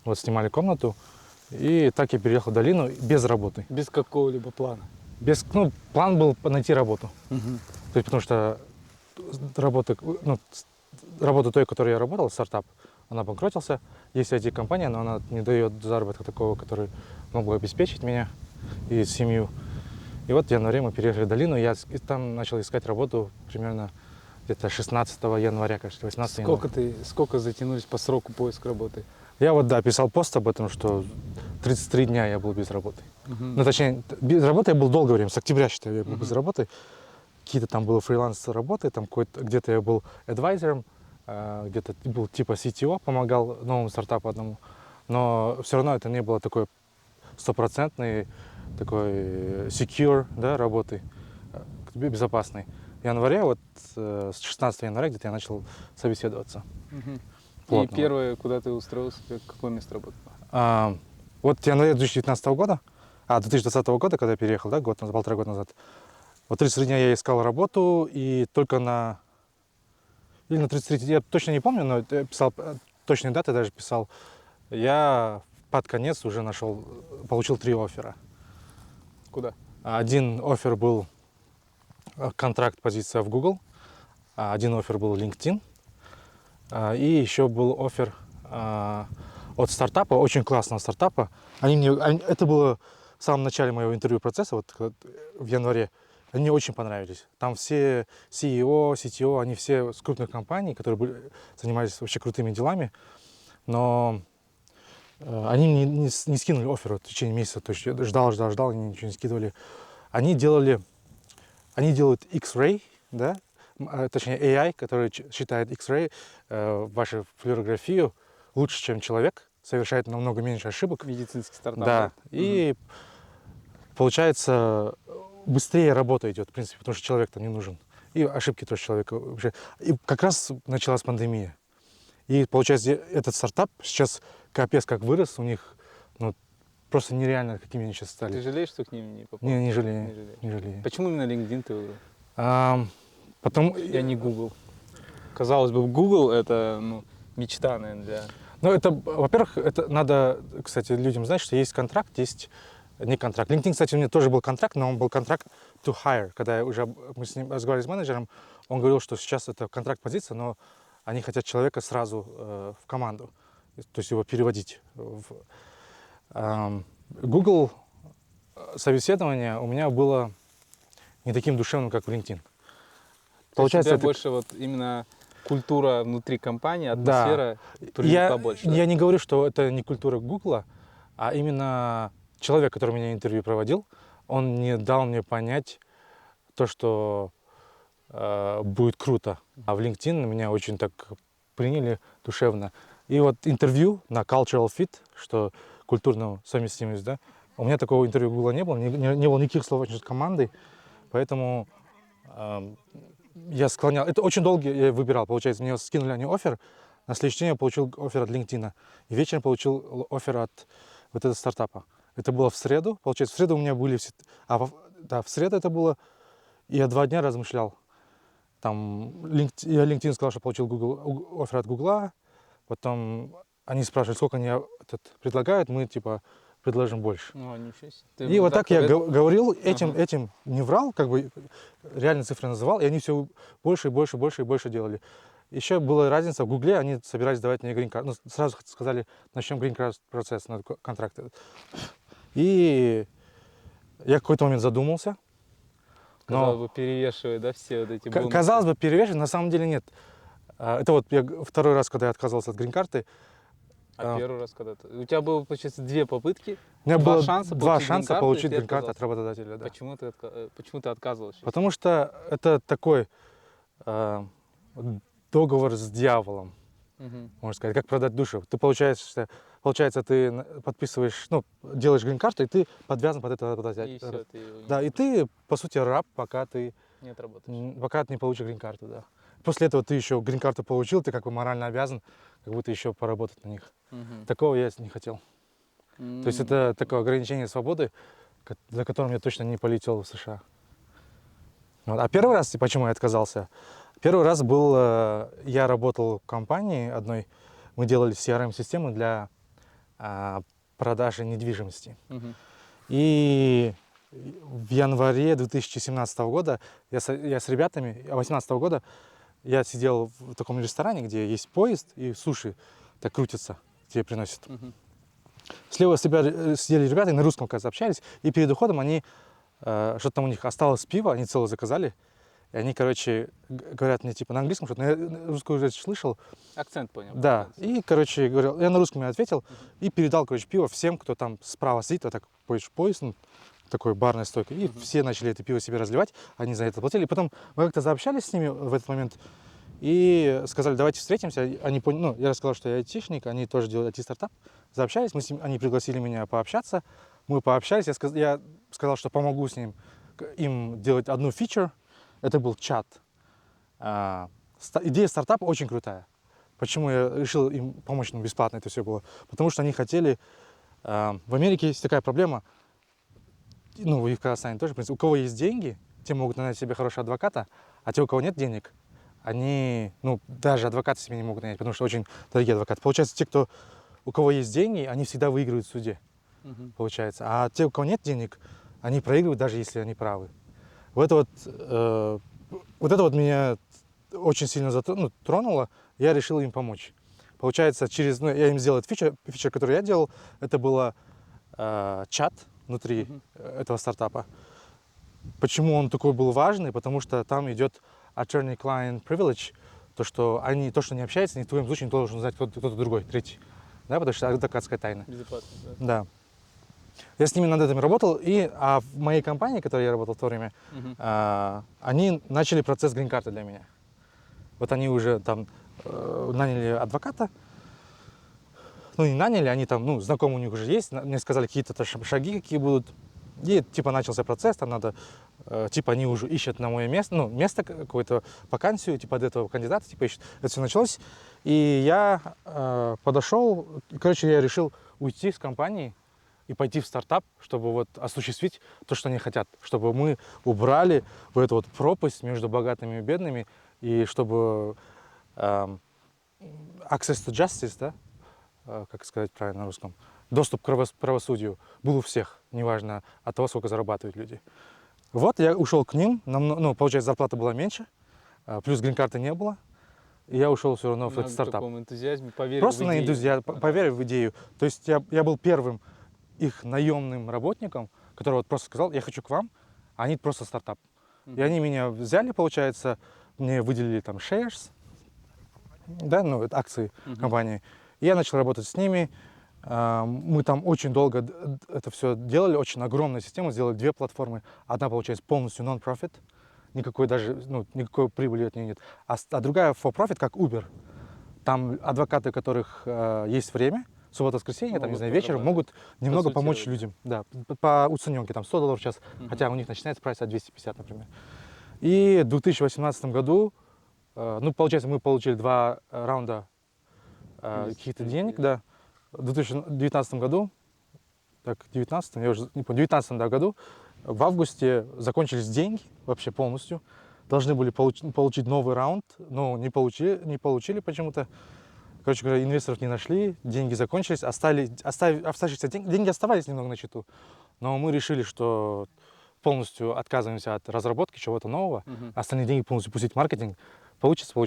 Вот снимали комнату. И так я переехал в долину без работы. Без какого-либо плана? План был найти работу. То есть, потому что работа той, которой я работал, стартап, она обанкротился. Есть IT-компания, но она не дает заработка такого, который мог бы обеспечить меня и семью. И вот в январе мы переехали в долину, я там начал искать работу примерно где-то 16 января, кажется, 18 января. Сколько затянулись по сроку поиска работы? Я писал пост об этом, что 33 дня я был без работы. Ну, точнее, без работы я был долгое время, с октября, считаю, я был без работы. Какие-то там были фриланс-работы, там где-то я был адвайзером, где-то был типа CTO, помогал новому стартапу одному. Но все равно это не было такой стопроцентной, такой secure, да, работы, безопасной. В январе, вот с 16 января где-то я начал собеседоваться. И первое, куда ты устроился, какое место работы? Вот в январе 2019 года, 2020 года, когда я переехал, да, полтора года назад, вот 33 дня я искал работу, и только или на 33, я точно не помню, но я писал точной даты даже писал. Я под конец уже получил 3 оффера. Куда? Один оффер был контракт, позиция в Google, один оффер был LinkedIn, и еще был оффер от стартапа, очень классного стартапа. Это было в самом начале моего интервью процесса, вот в январе. Они мне очень понравились. Там все CEO, CTO, они все с крупных компаний, которые занимались вообще крутыми делами, но они мне не скинули оффер в течение месяца. То есть я ждал, они ничего не скидывали. Они делают X-ray, да? Точнее AI, который считает X-ray, вашу флюорографию лучше, чем человек, совершает намного меньше ошибок. Медицинский стартап. Да. И получается, быстрее работа идет, в принципе, потому что человек-то не нужен. И ошибки тоже человека уже. И как раз началась пандемия. И получается, этот стартап сейчас капец как вырос, у них просто нереально, какими они сейчас стали. Ты жалеешь, что к ним не попал? Не жалею. Не жалеешь. Не жалею. Почему именно LinkedIn ты выбрал? Я не Google. Казалось бы, Google это мечта, наверное, для... Ну, это, во-первых, это надо, кстати, людям знать, что есть контракт, есть не контракт. LinkedIn, кстати, у меня тоже был контракт, но он был контракт to hire. Когда мы с ним разговаривали с менеджером, он говорил, что сейчас это контракт-позиция, но они хотят человека сразу в команду, то есть его переводить. Google собеседование у меня было не таким душевным, как в LinkedIn. Получается, это больше вот именно культура внутри компании, атмосфера привлекла больше. Я не говорю, что это не культура Гугла, а именно человек, который меня интервью проводил, он не дал мне понять то, что будет круто. А в LinkedIn меня очень так приняли душевно. И вот интервью на cultural fit, что культурную совместимость, да, у меня такого интервью Гугла не было, не было никаких слов с командой, поэтому я склонял. Это очень долго я выбирал, получается, мне скинули они оффер, на следующий день я получил оффер от LinkedIn, и вечером получил оффер от вот этого стартапа. Это было в среду, получается, в среду у меня были все... в среду это было, и я 2 дня размышлял. Там я LinkedIn сказал, что получил оффер от Гугла, потом они спрашивали, сколько они предлагают, мы типа предложим больше. Ничего себе. И вот так я говорил, этим не врал, как бы реальные цифры называл, и они все больше и больше, больше и больше делали. Еще была разница, в Гугле они собирались давать мне грин-карт. Сразу сказали, начнем грин-карт процесс на контракт. И я в какой-то момент задумался. Казалось бы, перевешивает, да, все вот эти бонусы. Казалось бы, перевешивает, на самом деле нет. Это вот я второй раз, когда я отказывался от грин-карты. Первый раз когда-то? У тебя было, получается, 2 попытки, у меня было 2 шанса шанса получить грин-карту от работодателя. Да. Почему ты отказывался? Потому что это такой договор с дьяволом, можно сказать, как продать душу. Ты получается, ты подписываешь, делаешь грин-карту, и ты подвязан под это работодателя. И все, да, и ты, по сути, раб, пока ты не отработаешь. Пока ты не получишь грин-карту, да. После этого ты еще грин-карту получил, ты как бы морально обязан, как будто еще поработать на них. Такого я не хотел. То есть это такое ограничение свободы, за которым я точно не полетел в США. Вот. А первый раз, почему я отказался? Первый раз был, я работал в компании одной, мы делали CRM-систему для продажи недвижимости. И в январе 2017 года я с ребятами, 2018 года, я сидел в таком ресторане, где есть поезд и суши так крутятся, тебе приносят. Слева сидели ребята и на русском, кажется, общались, и перед уходом они, что-то там у них осталось пиво, они целое заказали, и они, короче, говорят мне типа на английском что-то, но я русскую уже слышал. Акцент понял. Да, и, короче, говорил, я на русском ответил и передал, короче, пиво всем, кто там справа сидит, вот так поезд, такой барной стойкой, и все начали это пиво себе разливать, они за это платили. И потом мы как-то заобщались с ними в этот момент и сказали, давайте встретимся. Они поняли, я рассказал, что я айтишник, они тоже делают IT-стартап. Заобщались, они пригласили меня пообщаться, мы пообщались, я сказал, что помогу с им делать одну фичу, это был чат. Идея стартапа очень крутая. Почему я решил им помочь, бесплатно это все было? Потому что они хотели, в Америке есть такая проблема, и в Казахстане тоже, в принципе, у кого есть деньги, те могут нанять себе хорошего адвоката, а те, у кого нет денег, они, ну, даже адвокаты себе не могут нанять, потому что очень дорогие адвокаты. Получается, те, у кого есть деньги, они всегда выигрывают в суде, получается. А те, у кого нет денег, они проигрывают, даже если они правы. Вот это вот меня очень сильно тронуло, я решил им помочь. Получается, я им сделал этот фичер, который я делал, это было чат внутри этого стартапа. Почему он такой был важный? Потому что там идет attorney-client privilege, то, что они не общаются, ни в твоем случае не должен знать кто-то другой, третий. Да, потому что адвокатская тайна. Безопасно, да. Я с ними над этим работал, а в моей компании, в которой я работал в то время, они начали процесс грин-карты для меня. Вот они уже там наняли адвоката, ну не наняли, они там, ну, знакомые у них уже есть, мне сказали какие-то шаги, какие будут. И типа начался процесс, там надо, типа они уже ищут на мое место, ну, место какую-то вакансию, типа от этого кандидата, типа ищут. Это все началось, и я подошел, короче, я решил уйти с компании и пойти в стартап, чтобы вот осуществить то, что они хотят, чтобы мы убрали вот эту вот пропасть между богатыми и бедными, и чтобы access to justice, да, как сказать правильно на русском, доступ к правосудию был у всех, неважно от того, сколько зарабатывают люди. Вот я ушел к ним, ну, получается, зарплата была меньше, плюс грин-карты не было, и я ушел все равно в этот стартап. На таком энтузиазме, поверил Просто в на идею. энтузиазм, поверив в идею. То есть я был первым их наемным работником, который вот просто сказал, я хочу к вам, а они просто стартап. И они меня взяли, получается, мне выделили там shares, да, ну, это акции компании. И я начал работать с ними. Мы там очень долго это все делали, очень огромная система, сделали 2 платформы. Одна, получается, полностью non-profit, никакой даже, ну, никакой прибыли от нее нет. А другая for-profit, как Uber. Там адвокаты, у которых есть время, суббота-воскресенье, там, не знаю, вечером, могут немного помочь людям. Да, по уцененке, там $100 в час, хотя у них начинается прайс от 250, например. И в 2018 году, ну, получается, мы получили 2 раунда каких-то денег, да. В 2019 году, так, я уже не помню, в 2019 году, в августе закончились деньги вообще полностью. Должны были получить новый раунд, но не получили почему-то. Короче говоря, инвесторов не нашли, деньги закончились, оставшиеся деньги оставались немного на счету. Но мы решили, что полностью отказываемся от разработки чего-то нового, остальные деньги полностью пустить в маркетинг. Получится,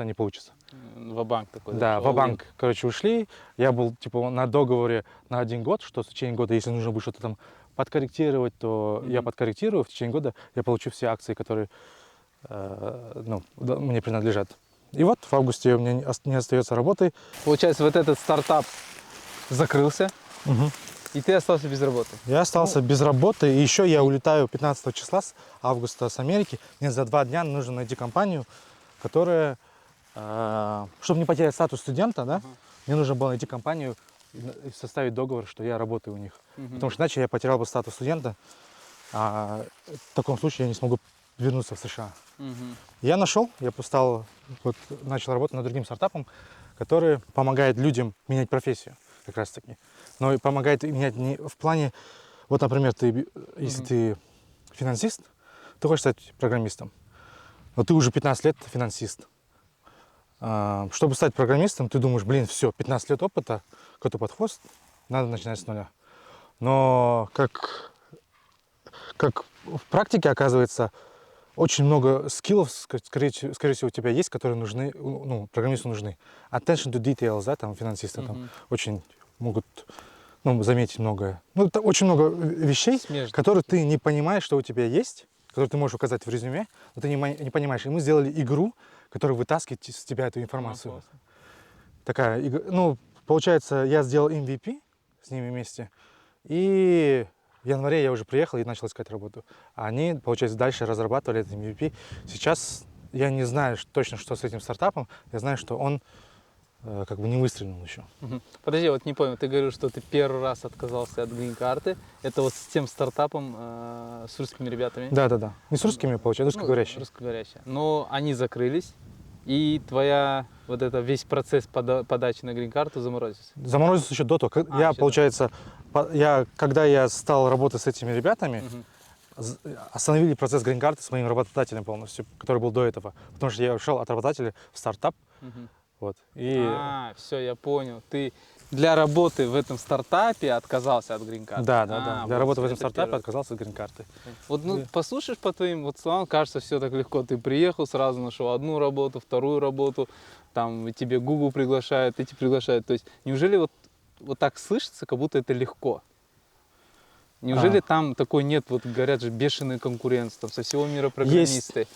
не получится. Ва-банк такой. Да, ва-банк, короче, ушли. Я был, типа, на договоре на 1 год, что в течение года, если нужно будет что-то там подкорректировать, то я подкорректирую. В течение года я получу все акции, которые мне принадлежат. И вот в августе у меня не остается работы. Получается, вот этот стартап закрылся, и ты остался без работы. Я остался без работы, и еще я улетаю 15 числа с августа с Америки. Мне за 2 дня нужно найти компанию, которая, чтобы не потерять статус студента, да, мне нужно было найти компанию и составить договор, что я работаю у них. Потому что иначе я потерял бы статус студента, а в таком случае я не смогу вернуться в США. Я нашел, начал работать над другим стартапом, который помогает людям менять профессию, как раз таки. Но и помогает менять не в плане, вот, например, если ты финансист, ты хочешь стать программистом, но ты уже 15 лет финансист. Чтобы стать программистом, ты думаешь, блин, все, 15 лет опыта, какой-то подход, надо начинать с нуля. Но как в практике оказывается, очень много скиллов, скорее всего, у тебя есть, которые нужны, ну, программисту нужны. Attention to details, да, там, финансисты там очень могут, ну, заметить многое. Ну, это очень много вещей, которые ты не понимаешь, что у тебя есть, которые ты можешь указать в резюме, но ты не понимаешь. И мы сделали игру, которая вытаскивает из тебя эту информацию. Такая, ну, получается, я сделал MVP с ними вместе, и в январе я уже приехал и начал искать работу. А они, получается, дальше разрабатывали этот MVP. Сейчас я не знаю точно, что с этим стартапом. Я знаю, что он как бы не выстрелил еще. Подожди, вот не понял, ты говорил, что ты первый раз отказался от грин-карты. Это вот с тем стартапом с русскими ребятами? Да. Не с русскими, получается, русскоговорящие. Русскоговорящие. Но они закрылись, и твоя вот это весь процесс подачи на грин-карту заморозился? Заморозился еще до того. Когда я стал работать с этими ребятами, остановили процесс грин-карты с моим работодателем полностью, который был до этого. Потому что я ушел от работодателя в стартап. Вот. И все, я понял. Ты для работы в этом стартапе отказался от грин-карты? да. Для вот работы в этом это стартапе первое. отказался от грин-карты. Вот, ну, послушаешь по твоим вот словам, кажется, все так легко. Ты приехал, сразу нашел одну работу, вторую работу, там тебе Google приглашает, эти приглашают. То есть неужели вот так слышится, как будто это легко? Неужели там такой нет, вот говорят же, бешеной конкуренции, там со всего мира программисты?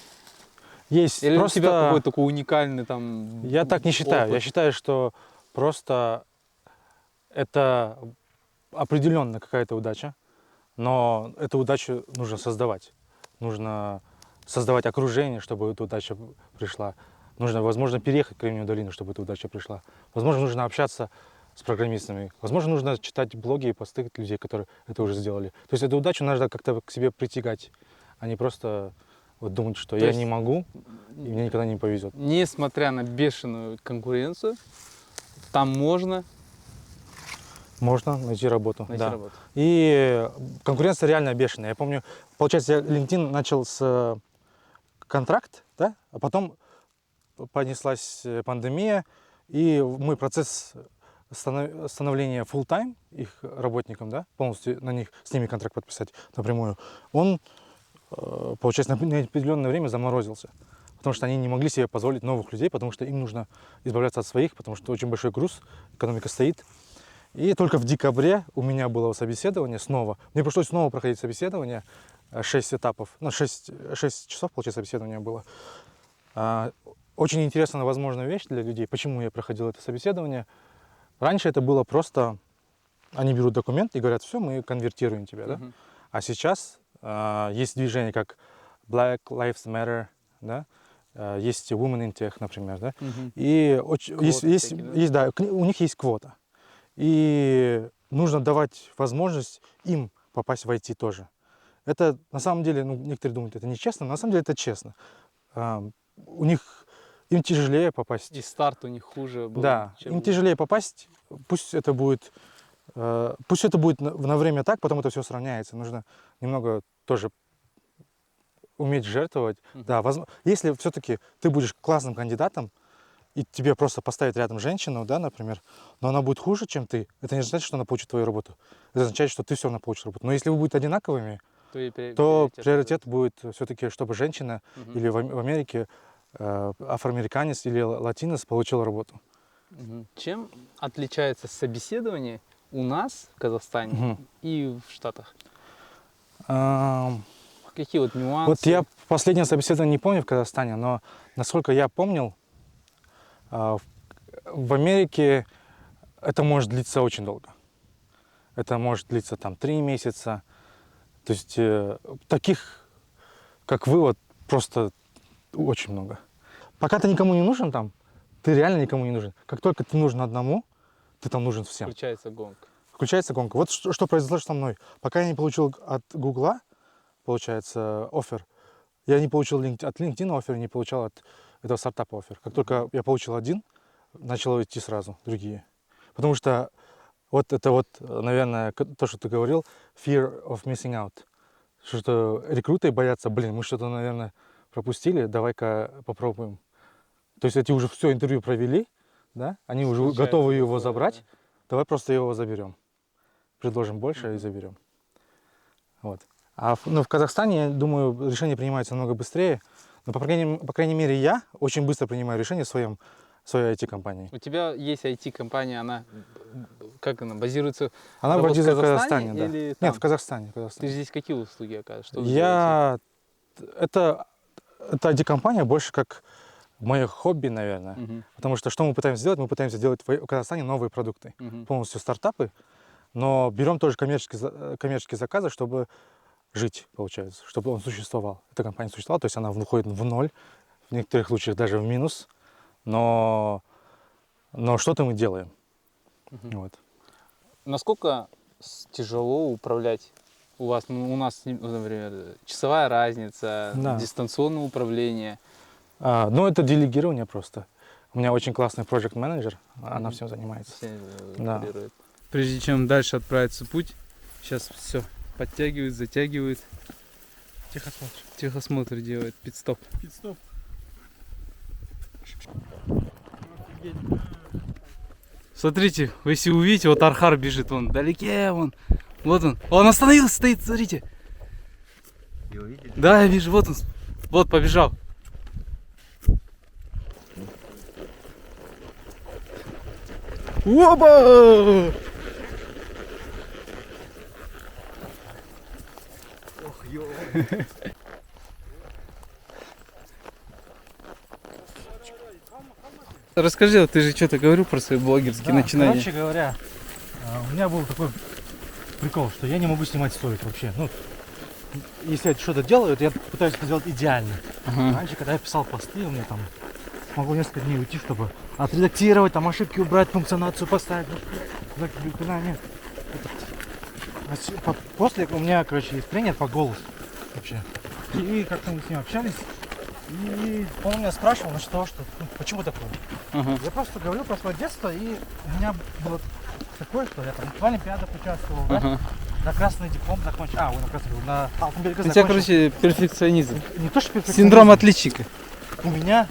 Есть Или просто... у тебя какой-то такой уникальный там Я так не считаю. опыт? Я считаю, что просто это определенно какая-то удача, но эту удачу нужно создавать. Нужно создавать окружение, чтобы эта удача пришла. Нужно, возможно, переехать в Кремниевую долину, чтобы эта удача пришла. Возможно, нужно общаться с программистами. Возможно, нужно читать блоги и посты людей, которые это уже сделали. То есть эту удачу надо как-то к себе притягать, а не просто вот думать, что я есть не могу, и мне никогда не повезет. Несмотря на бешеную конкуренцию, там можно Можно найти работу. найти да. работу. И конкуренция реально бешеная. Я помню, получается, я LinkedIn начал с контракт, да, а потом понеслась пандемия, и мой процесс становления full-time их работникам, да, полностью с ними контракт подписать напрямую, он, получается, на неопределенное время заморозился. Потому что они не могли себе позволить новых людей, потому что им нужно избавляться от своих, потому что очень большой груз, экономика стоит. И только в декабре у меня было собеседование снова. Мне пришлось снова проходить собеседование, 6 этапов, 6 часов, получается, собеседование было. Очень интересная, возможная вещь для людей, почему я проходил это собеседование. Раньше это было просто, они берут документ и говорят, все, мы конвертируем тебя, да? А сейчас есть движение, как Black Lives Matter, да? Есть Women in Tech, например, да? И у них есть квота. И нужно давать возможность им попасть в IT тоже. Это на самом деле, некоторые думают, это нечестно, но на самом деле это честно. Им тяжелее попасть. И старт у них хуже был. Да, им тяжелее попасть. Пусть это будет на время так, потом это все сравняется. Нужно немного тоже уметь жертвовать. Да, если все-таки ты будешь классным кандидатом, и тебе просто поставить рядом женщину, да, например, но она будет хуже, чем ты, это не означает, что она получит твою работу. Это означает, что ты все равно получишь работу. Но если вы будете одинаковыми, то приоритет будет все-таки, чтобы женщина или в Америке афроамериканец или латинос получил работу. Чем отличается собеседование у нас, в Казахстане, и в Штатах? Какие вот нюансы? Вот я последнее собеседование не помню в Казахстане, но насколько я помнил, в Америке это может длиться очень долго. Это может длиться там 3 месяца. То есть таких, как вы, вот просто очень много. Пока ты никому не нужен там, ты реально никому не нужен. Как только ты нужен одному, ты там нужен всем. Включается гонка. Включается гонка. Вот что произошло со мной. Пока я не получил от Гугла, получается, оффер, я не получил от LinkedIn оффер, не получал от этого стартапа оффер. Как только я получил один, начало идти сразу другие. Потому что вот это вот, наверное, то, что ты говорил, fear of missing out. Что рекрутеры боятся, мы что-то, наверное, пропустили, давай-ка попробуем. То есть эти уже все интервью провели, да? Они уже готовы его забрать, давай просто его заберем. Предложим больше и заберем. Вот. В Казахстане, я думаю, решение принимается намного быстрее. Но, по крайней мере, я очень быстро принимаю решение в своей IT-компании. У тебя есть IT-компания, она базируется она в Казахстане, да. или Нет, в Казахстане. Ты здесь какие услуги оказываешь? Это IT-компания больше как мое хобби, наверное. Потому что мы пытаемся сделать? Мы пытаемся делать в Казахстане новые продукты. Полностью стартапы. Но берем тоже коммерческие заказы, чтобы жить, получается, чтобы он существовал. Эта компания существовала, то есть она уходит в ноль, в некоторых случаях даже в минус. Но что-то мы делаем. Вот. Насколько тяжело управлять? У нас, например, часовая разница, дистанционное управление. Это делегирование просто. У меня очень классный проект-менеджер, она всем занимается. Да. Прежде чем дальше отправиться в путь, сейчас все подтягивает, затягивает. Техосмотр. Техосмотр делает, пит-стоп. Пит-стоп. Смотрите, вы если увидите, вот Архар бежит, вон, вдалеке, вон. Вот он. Он остановился, стоит, смотрите. Его видели? Да, я вижу, вот он. Вот, побежал. Оба! Расскажи, вот ты же что-то говорил про свои блогерские начинания. Короче говоря, у меня был такой прикол, что я не могу снимать сторис вообще. Ну, если я что-то делаю, то я пытаюсь это сделать идеально. Ага. Раньше, когда я писал посты, у меня там могу несколько дней уйти, чтобы отредактировать, там ошибки убрать, функционацию поставить, напоминание. После у меня, короче, есть тренер по голосу вообще. И как-то мы с ним общались. И он меня спрашивал насчет того, что почему такое. Ага. Я просто говорю про свое детство, и у меня было такое, что я там в олимпиадах участвовал, да? Ага. На красный диплом закончил. На красный диплом, на Алтон Берега У тебя, закончил. короче, перфекционизм. Не то, что перфекционизм. Синдром отличника. У меня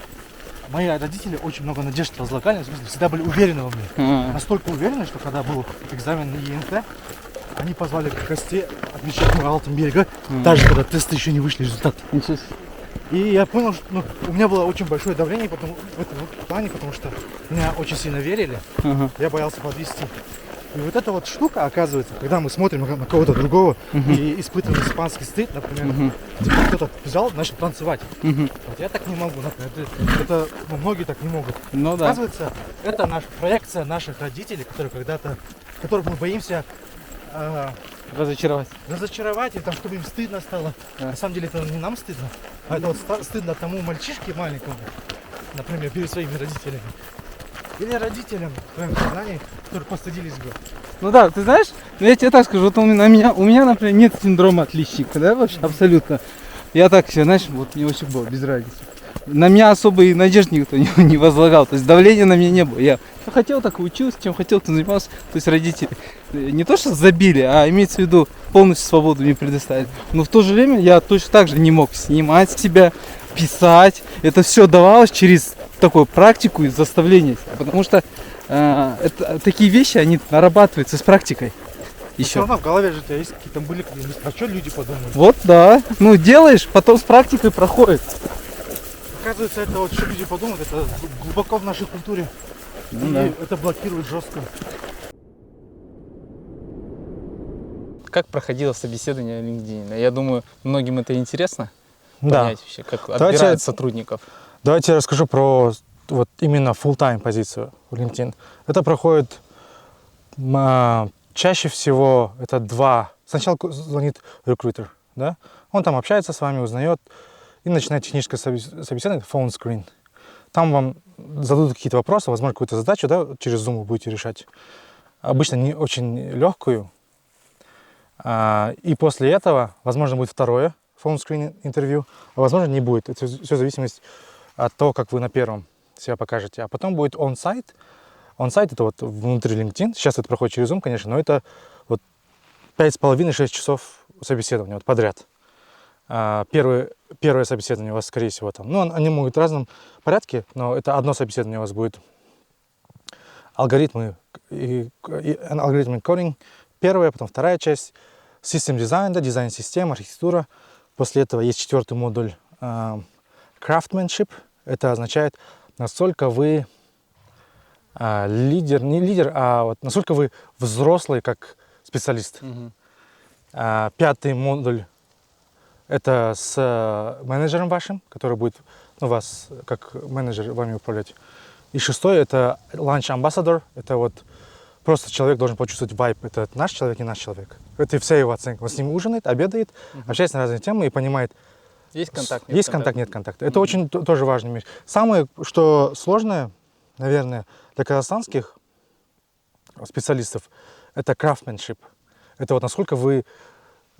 мои родители очень много надежд возлагали, в смысле, всегда были уверены во мне. Ага. Настолько уверены, что когда был экзамен на ЕНТ, они позвали к гостей отвечать на Алтон Берега, даже когда тесты еще не вышли, результаты. Ничего себе. И я понял, что у меня было очень большое давление в этом плане, потому что меня очень сильно верили. Ага. Я боялся подвести. И вот эта вот штука, оказывается, когда мы смотрим на кого-то другого и испытываем испанский стыд, например, типа кто-то взял, начал танцевать. Вот я так не могу, например. Это многие так не могут. Ну да. Оказывается, это наша проекция наших родителей, которых мы боимся Разочаровать. разочаровать, и там, чтобы им стыдно стало. На самом деле это не нам стыдно, а это вот стыдно тому мальчишке маленькому, например, перед своими родителями. Или родителям, в твоем сознании, которые постыдились бы. Ну да, ты знаешь, я тебе так скажу, вот у меня, например, нет синдрома отличника, да, вообще, абсолютно. Я так себе, знаешь, вот мне вообще было без разницы. На меня особой надежд никто не возлагал, то есть давления на меня не было. Я что хотел, так и учился, чем хотел, то занимался. То есть родители не то что забили, а имеется в виду полностью свободу мне предоставили. Но в то же время я точно так же не мог снимать себя, писать. Это все давалось через такую практику и заставление. Потому что такие вещи, они нарабатываются с практикой. Все Еще. равно в голове же у тебя есть какие-то были, а что люди подумают? Вот, да. Ну, делаешь, потом с практикой проходит. Оказывается, это вот что люди подумают, это глубоко в нашей культуре. Ну И да. это блокирует жестко. Как проходило собеседование в LinkedIn? Я думаю, многим это интересно. Да. Понять вообще, как Давайте- отбирают сотрудников. Давайте я расскажу про вот именно full-time позицию в LinkedIn. Это проходит чаще всего это два. Сначала звонит рекрутер, да? Он там общается с вами, узнает и начинает техническое собеседование, phone screen. Там вам зададут какие-то вопросы, возможно, какую-то задачу, да, через Zoom вы будете решать. Обычно не очень легкую. И после этого, возможно, будет второе phone screen интервью, а возможно, не будет. Это все зависит от того, как вы на первом себя покажете. А потом будет on-site. On-site это вот внутри LinkedIn. Сейчас это проходит через Zoom, конечно, но это вот 5,5-6 часов собеседования вот подряд. Первое собеседование у вас, скорее всего, там. Ну, они могут в разном порядке, но это одно собеседование у вас будет. Алгоритмы кодинг. Первая, потом вторая часть. System design, да, дизайн систем, архитектура. После этого есть четвертый модуль craftsmanship. Это означает, насколько вы лидер, не лидер, а вот насколько вы взрослый как специалист. Пятый модуль это с менеджером вашим, который будет вас как менеджер вами управлять. И шестой это lunch ambassador. Это вот просто человек должен почувствовать вайб. Это наш человек, не наш человек. Это вся его оценка. Он с ним ужинает, обедает, общается на разные темы и понимает, Есть контакт? есть контакт, нет контакта. Это очень тоже важная вещь. Самое, что сложное, наверное, для казахстанских специалистов, это craftsmanship. Это вот насколько вы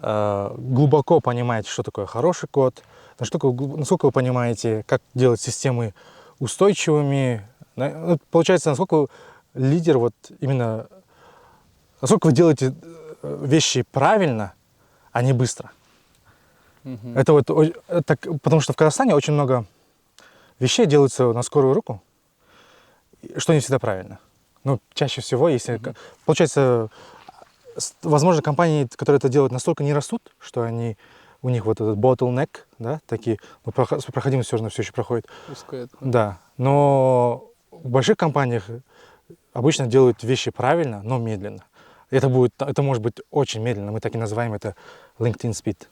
глубоко понимаете, что такое хороший код, насколько вы понимаете, как делать системы устойчивыми. Получается, насколько лидер вот именно, насколько вы делаете вещи правильно, а не быстро. Это вот, потому что в Казахстане очень много вещей делаются на скорую руку, что не всегда правильно. Но чаще всего, если... Получается, возможно, компании, которые это делают, настолько не растут, что у них вот этот bottleneck, да, такие, ну, проходимость все равно все еще проходит. Пускай. Да, но в больших компаниях обычно делают вещи правильно, но медленно. Это может быть очень медленно, мы так и называем это LinkedIn Speed.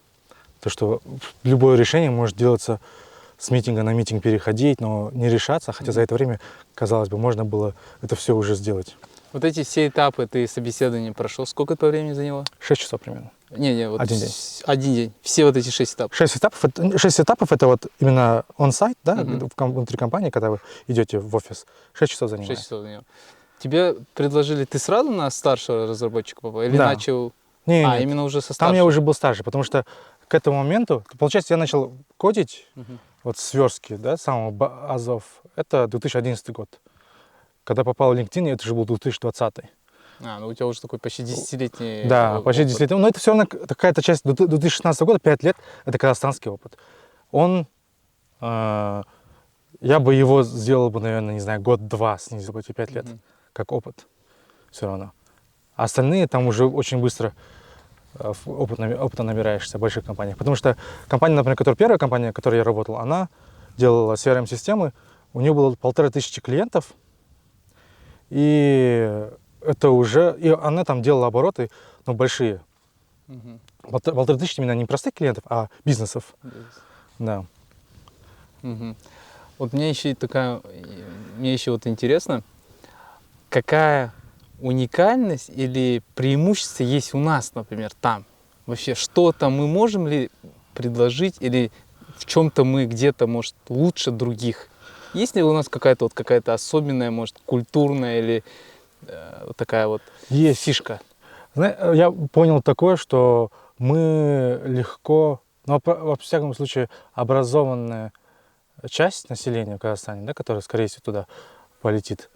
То, что любое решение может делаться с митинга на митинг переходить, но не решаться, хотя за это время, казалось бы, можно было это все уже сделать. Вот эти все этапы ты собеседования прошел, сколько по времени заняло? 6 часов примерно. Не, вот 1 день. 1 день. Все вот эти 6 этапов. 6 этапов это вот именно on-site, да, внутри компании, когда вы идете в офис. 6 часов занимает. 6 часов заняло. Тебе предложили, ты сразу на старшего разработчика попал? Или Да. начал... Нет, именно уже со там старшего? я уже был старше, потому что к этому моменту, получается, я начал кодить вот с верстки, да, самого азов. Это 2011 год. Когда попал в LinkedIn, это же был 2020. Ну у тебя уже такой почти 10-летний Да, почти 10 лет. Но это все равно какая-то часть 2016 года, 5 лет, это казахстанский опыт. Я бы его сделал бы, наверное, не знаю, год-два, снизил бы эти 5 лет, как опыт. Все равно. А остальные там уже очень быстро опыта набираешься в больших компаниях. Потому что компания, например, первая компания, в которой я работал, она делала CRM-системы, у нее было 1500 клиентов, и это уже, и она там делала обороты, но большие. 1500 именно не простых клиентов, а бизнесов. Да. Вот мне еще вот интересно, какая уникальность или преимущество есть у нас, например, там? Вообще, что-то мы можем ли предложить или в чем-то мы где-то, может, лучше других? Есть ли у нас какая-то особенная, может, культурная или такая вот есть фишка? Я понял такое, что мы легко, но во всяком случае образованная часть населения в Казахстане, да, которая, скорее всего, туда полетит,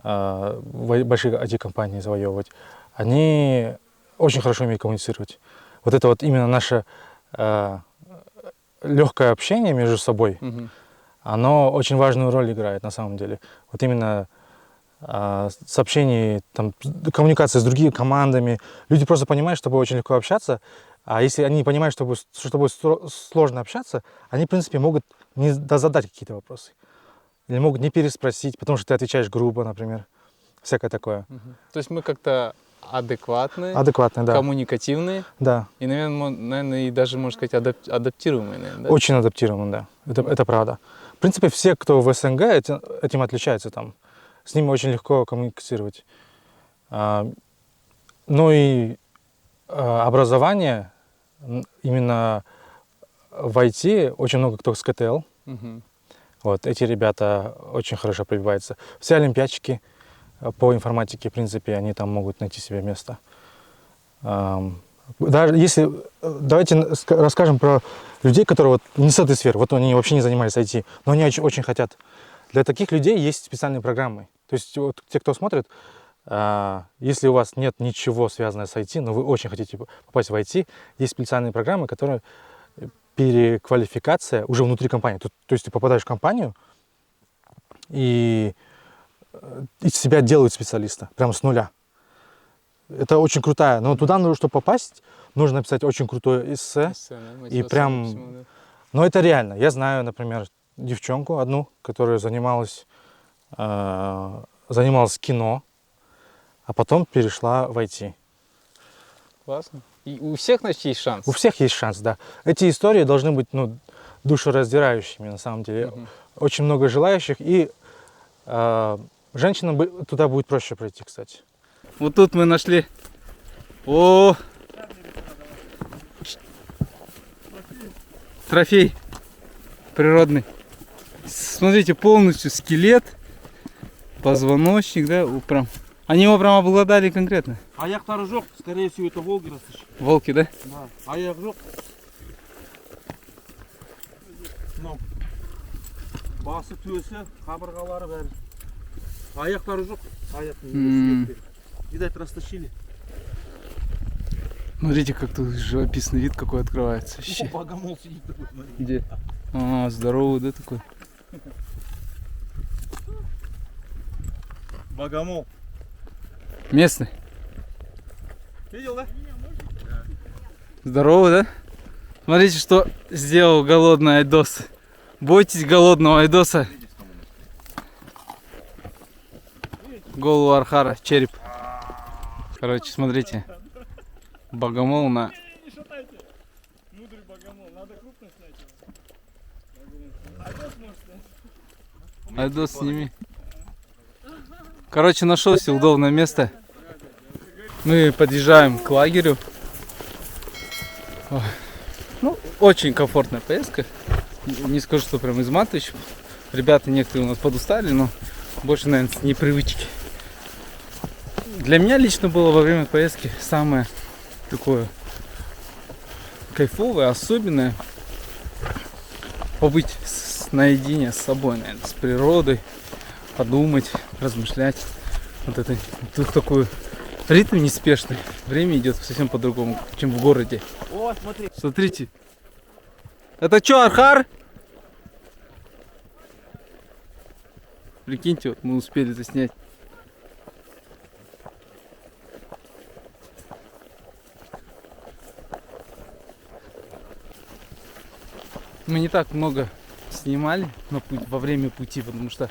большие IT-компании завоевывать, они очень хорошо умеют коммуницировать. Вот это вот именно наше легкое общение между собой, оно очень важную роль играет на самом деле. Вот именно сообщений, там, коммуникация с другими командами. Люди просто понимают, что будет очень легко общаться, а если они понимают, что будет сложно общаться, они, в принципе, могут не задать какие-то вопросы. Или могут не переспросить, потому что ты отвечаешь грубо, например. Всякое такое. То есть мы как-то адекватные, да. коммуникативные. Да. И, наверное, и даже, можно сказать, адаптируемые. Наверное, да? Очень адаптируемые, да. Это правда. В принципе, все, кто в СНГ, этим отличаются там. С ними очень легко коммуницировать. Ну и образование, именно в IT, очень много кто с КТЛ. Вот, эти ребята очень хорошо пробиваются. Все олимпиадчики по информатике, в принципе, они там могут найти себе место. Давайте расскажем про людей, которые вот не с этой сферы, вот они вообще не занимались IT, но они очень хотят. Для таких людей есть специальные программы. То есть вот, те, кто смотрит, если у вас нет ничего связанного с IT, но вы очень хотите попасть в IT, есть специальные программы, которые переквалификация уже внутри компании. То есть ты попадаешь в компанию, и из себя делают специалиста, прямо с нуля. Это очень крутая. Но туда, чтобы попасть, нужно написать очень крутое эссе. И прям... Но это реально. Я знаю, например, девчонку одну, которая занималась кино, а потом перешла в IT. Классно. И у всех, значит, есть шанс? У всех есть шанс, да. Эти истории должны быть, душераздирающими, на самом деле. Очень много желающих, и женщинам туда будет проще пройти, кстати. Вот тут мы нашли... Трофей природный. Смотрите, полностью скелет, позвоночник, да, прям. Они его прям обглодали конкретно. Аяқтары жоқ, скорее всего, это волки растут. Волки, да? Да. Аяқ жоқ. Мынау басы, төсі, қабырғалары бәрі. Аяқтары жоқ. Аяқтың. Видать, растащили. Смотрите, как тут живописный вид какой открывается. Вообще. Богомол сидит такой, смотри. Где? А, здоровый, да, такой? Богомол. Местный. Видел, да? Здорово, да? Смотрите, что сделал голодный айдос. Бойтесь голодного айдоса. Голову архара, череп. Короче, смотрите. Богомол на... Мудрый богомол. Надо крупно снять его. Айдос сними. Короче, нашелся удобное место. Мы подъезжаем к лагерю. Ой. Ну, очень комфортная поездка. Не скажу, что прям изматывающая. Ребята некоторые у нас подустали, но больше, наверное, с непривычки. Для меня лично было во время поездки самое такое кайфовое, особенное побыть наедине с собой, наверное, с природой, подумать, размышлять. Вот это тут такой ритм неспешный. Время идет совсем по-другому, чем в городе. О, смотри. Смотрите. Это что, архар? Прикиньте, вот мы успели заснять. Мы не так много снимали во время пути, потому что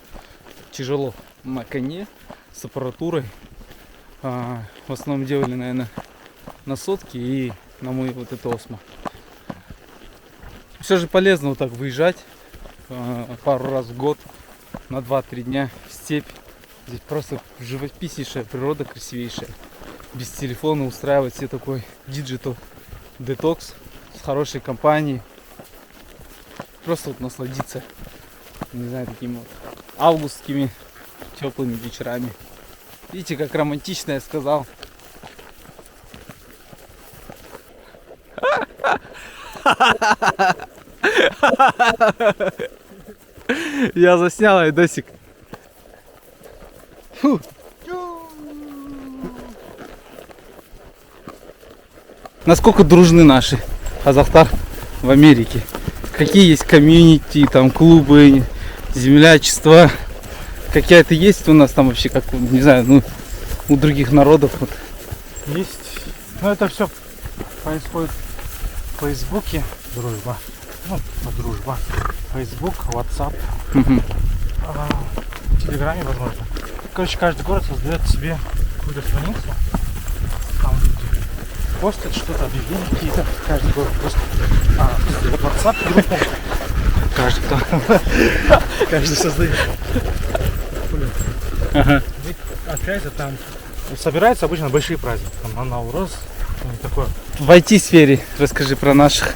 тяжело на коне с аппаратурой. В основном делали, наверное, на сотки и на мой вот это Осмо. Все же полезно вот так выезжать пару раз в год на 2-3 дня в степь. Здесь просто живописнейшая природа, красивейшая. Без телефона устраивать себе такой digital детокс с хорошей компанией. Просто вот насладиться, не знаю, такими вот августскими теплыми вечерами. Видите, как романтично я сказал. Я заснял айдосик. Фу. Насколько дружны наши Казахстан в Америке. Какие есть комьюнити, там клубы, землячества. Какая-то есть у нас там вообще, как, не знаю, ну, у других народов. Вот. Есть. Но это все происходит в Фейсбуке. Дружба. Ну, дружба. Фейсбук, WhatsApp. В Телеграме, возможно. Короче, каждый город создает себе какую-то страницу. Там люди постят что-то, объявления какие-то. Каждый город просто WhatsApp группу. Каждый создает. Общается там. Собираются обычно большие праздники. Там на Наурыз, такое. В IT-сфере расскажи про наших.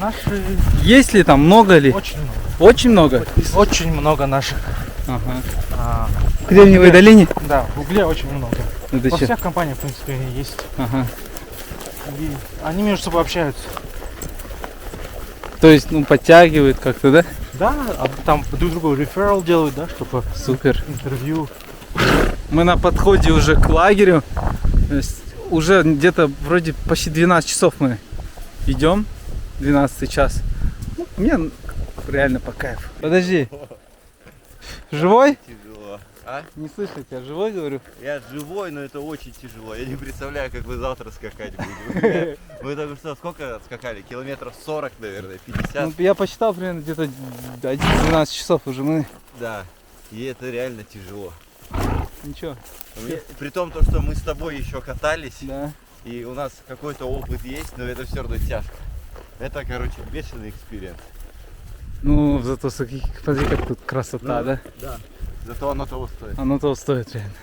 Наши Есть ли там, много ли? очень много. Очень много? Очень много наших. Ага. В Кремниевой долине? Да, в Угле очень много. Это Во чё? всех компаниях, в принципе, они есть. Ага. И они между собой общаются. То есть, ну, подтягивают как-то, да? Да, а там друг другу реферал делают, да, чтобы Супер. интервью. Мы на подходе уже к лагерю. То есть уже где-то вроде почти 12 часов мы идем. 12 час. Ну, мне реально по кайфу. Подожди. Живой? Тяжело. А? Не слышно тебя, живой, говорю? Я живой, но это очень тяжело. Я не представляю, как вы завтра скакать будете. Вы только что сколько скакали? Километров 40, наверное, 50? Ну, я посчитал примерно где-то 11-12 часов уже мы. Да. И это реально тяжело. Ничего. При том, то, что мы с тобой еще катались, Да. и у нас какой-то опыт есть, но это все равно тяжко. Это, короче, бешеный экспириенс. Ну, зато смотри, как тут красота, да? Да. Зато оно того стоит. Оно того стоит, реально.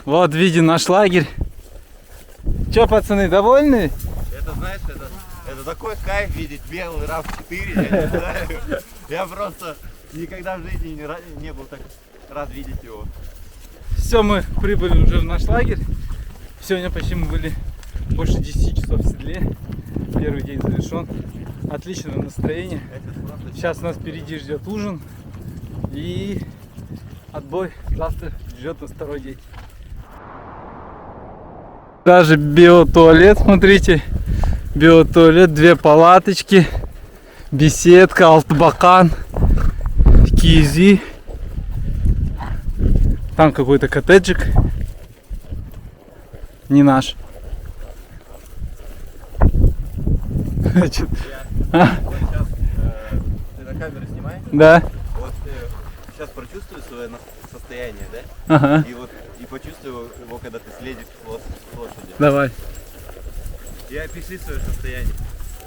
Вот, видим наш лагерь. Че, пацаны, довольны? Это, знаешь, это такой кайф видеть белый RAV4, я не знаю. Я просто никогда в жизни не был так рад видеть его. Все, мы прибыли уже в наш лагерь. Сегодня почти мы были больше 10 часов в седле. Первый день завершен. Отличное настроение. Сейчас нас впереди ждет ужин. И отбой завтра ждет нас второй день. Даже биотуалет, смотрите. Биотуалет, 2 палаточки, беседка, алтбакан, кизи. Там какой-то коттеджик. Не наш. Вот сейчас ты на камеру снимаешь? Да. Вот сейчас прочувствуй свое состояние, да? Ага. И почувствуй его, когда ты слезешь с лошади. Давай. И опиши свое состояние.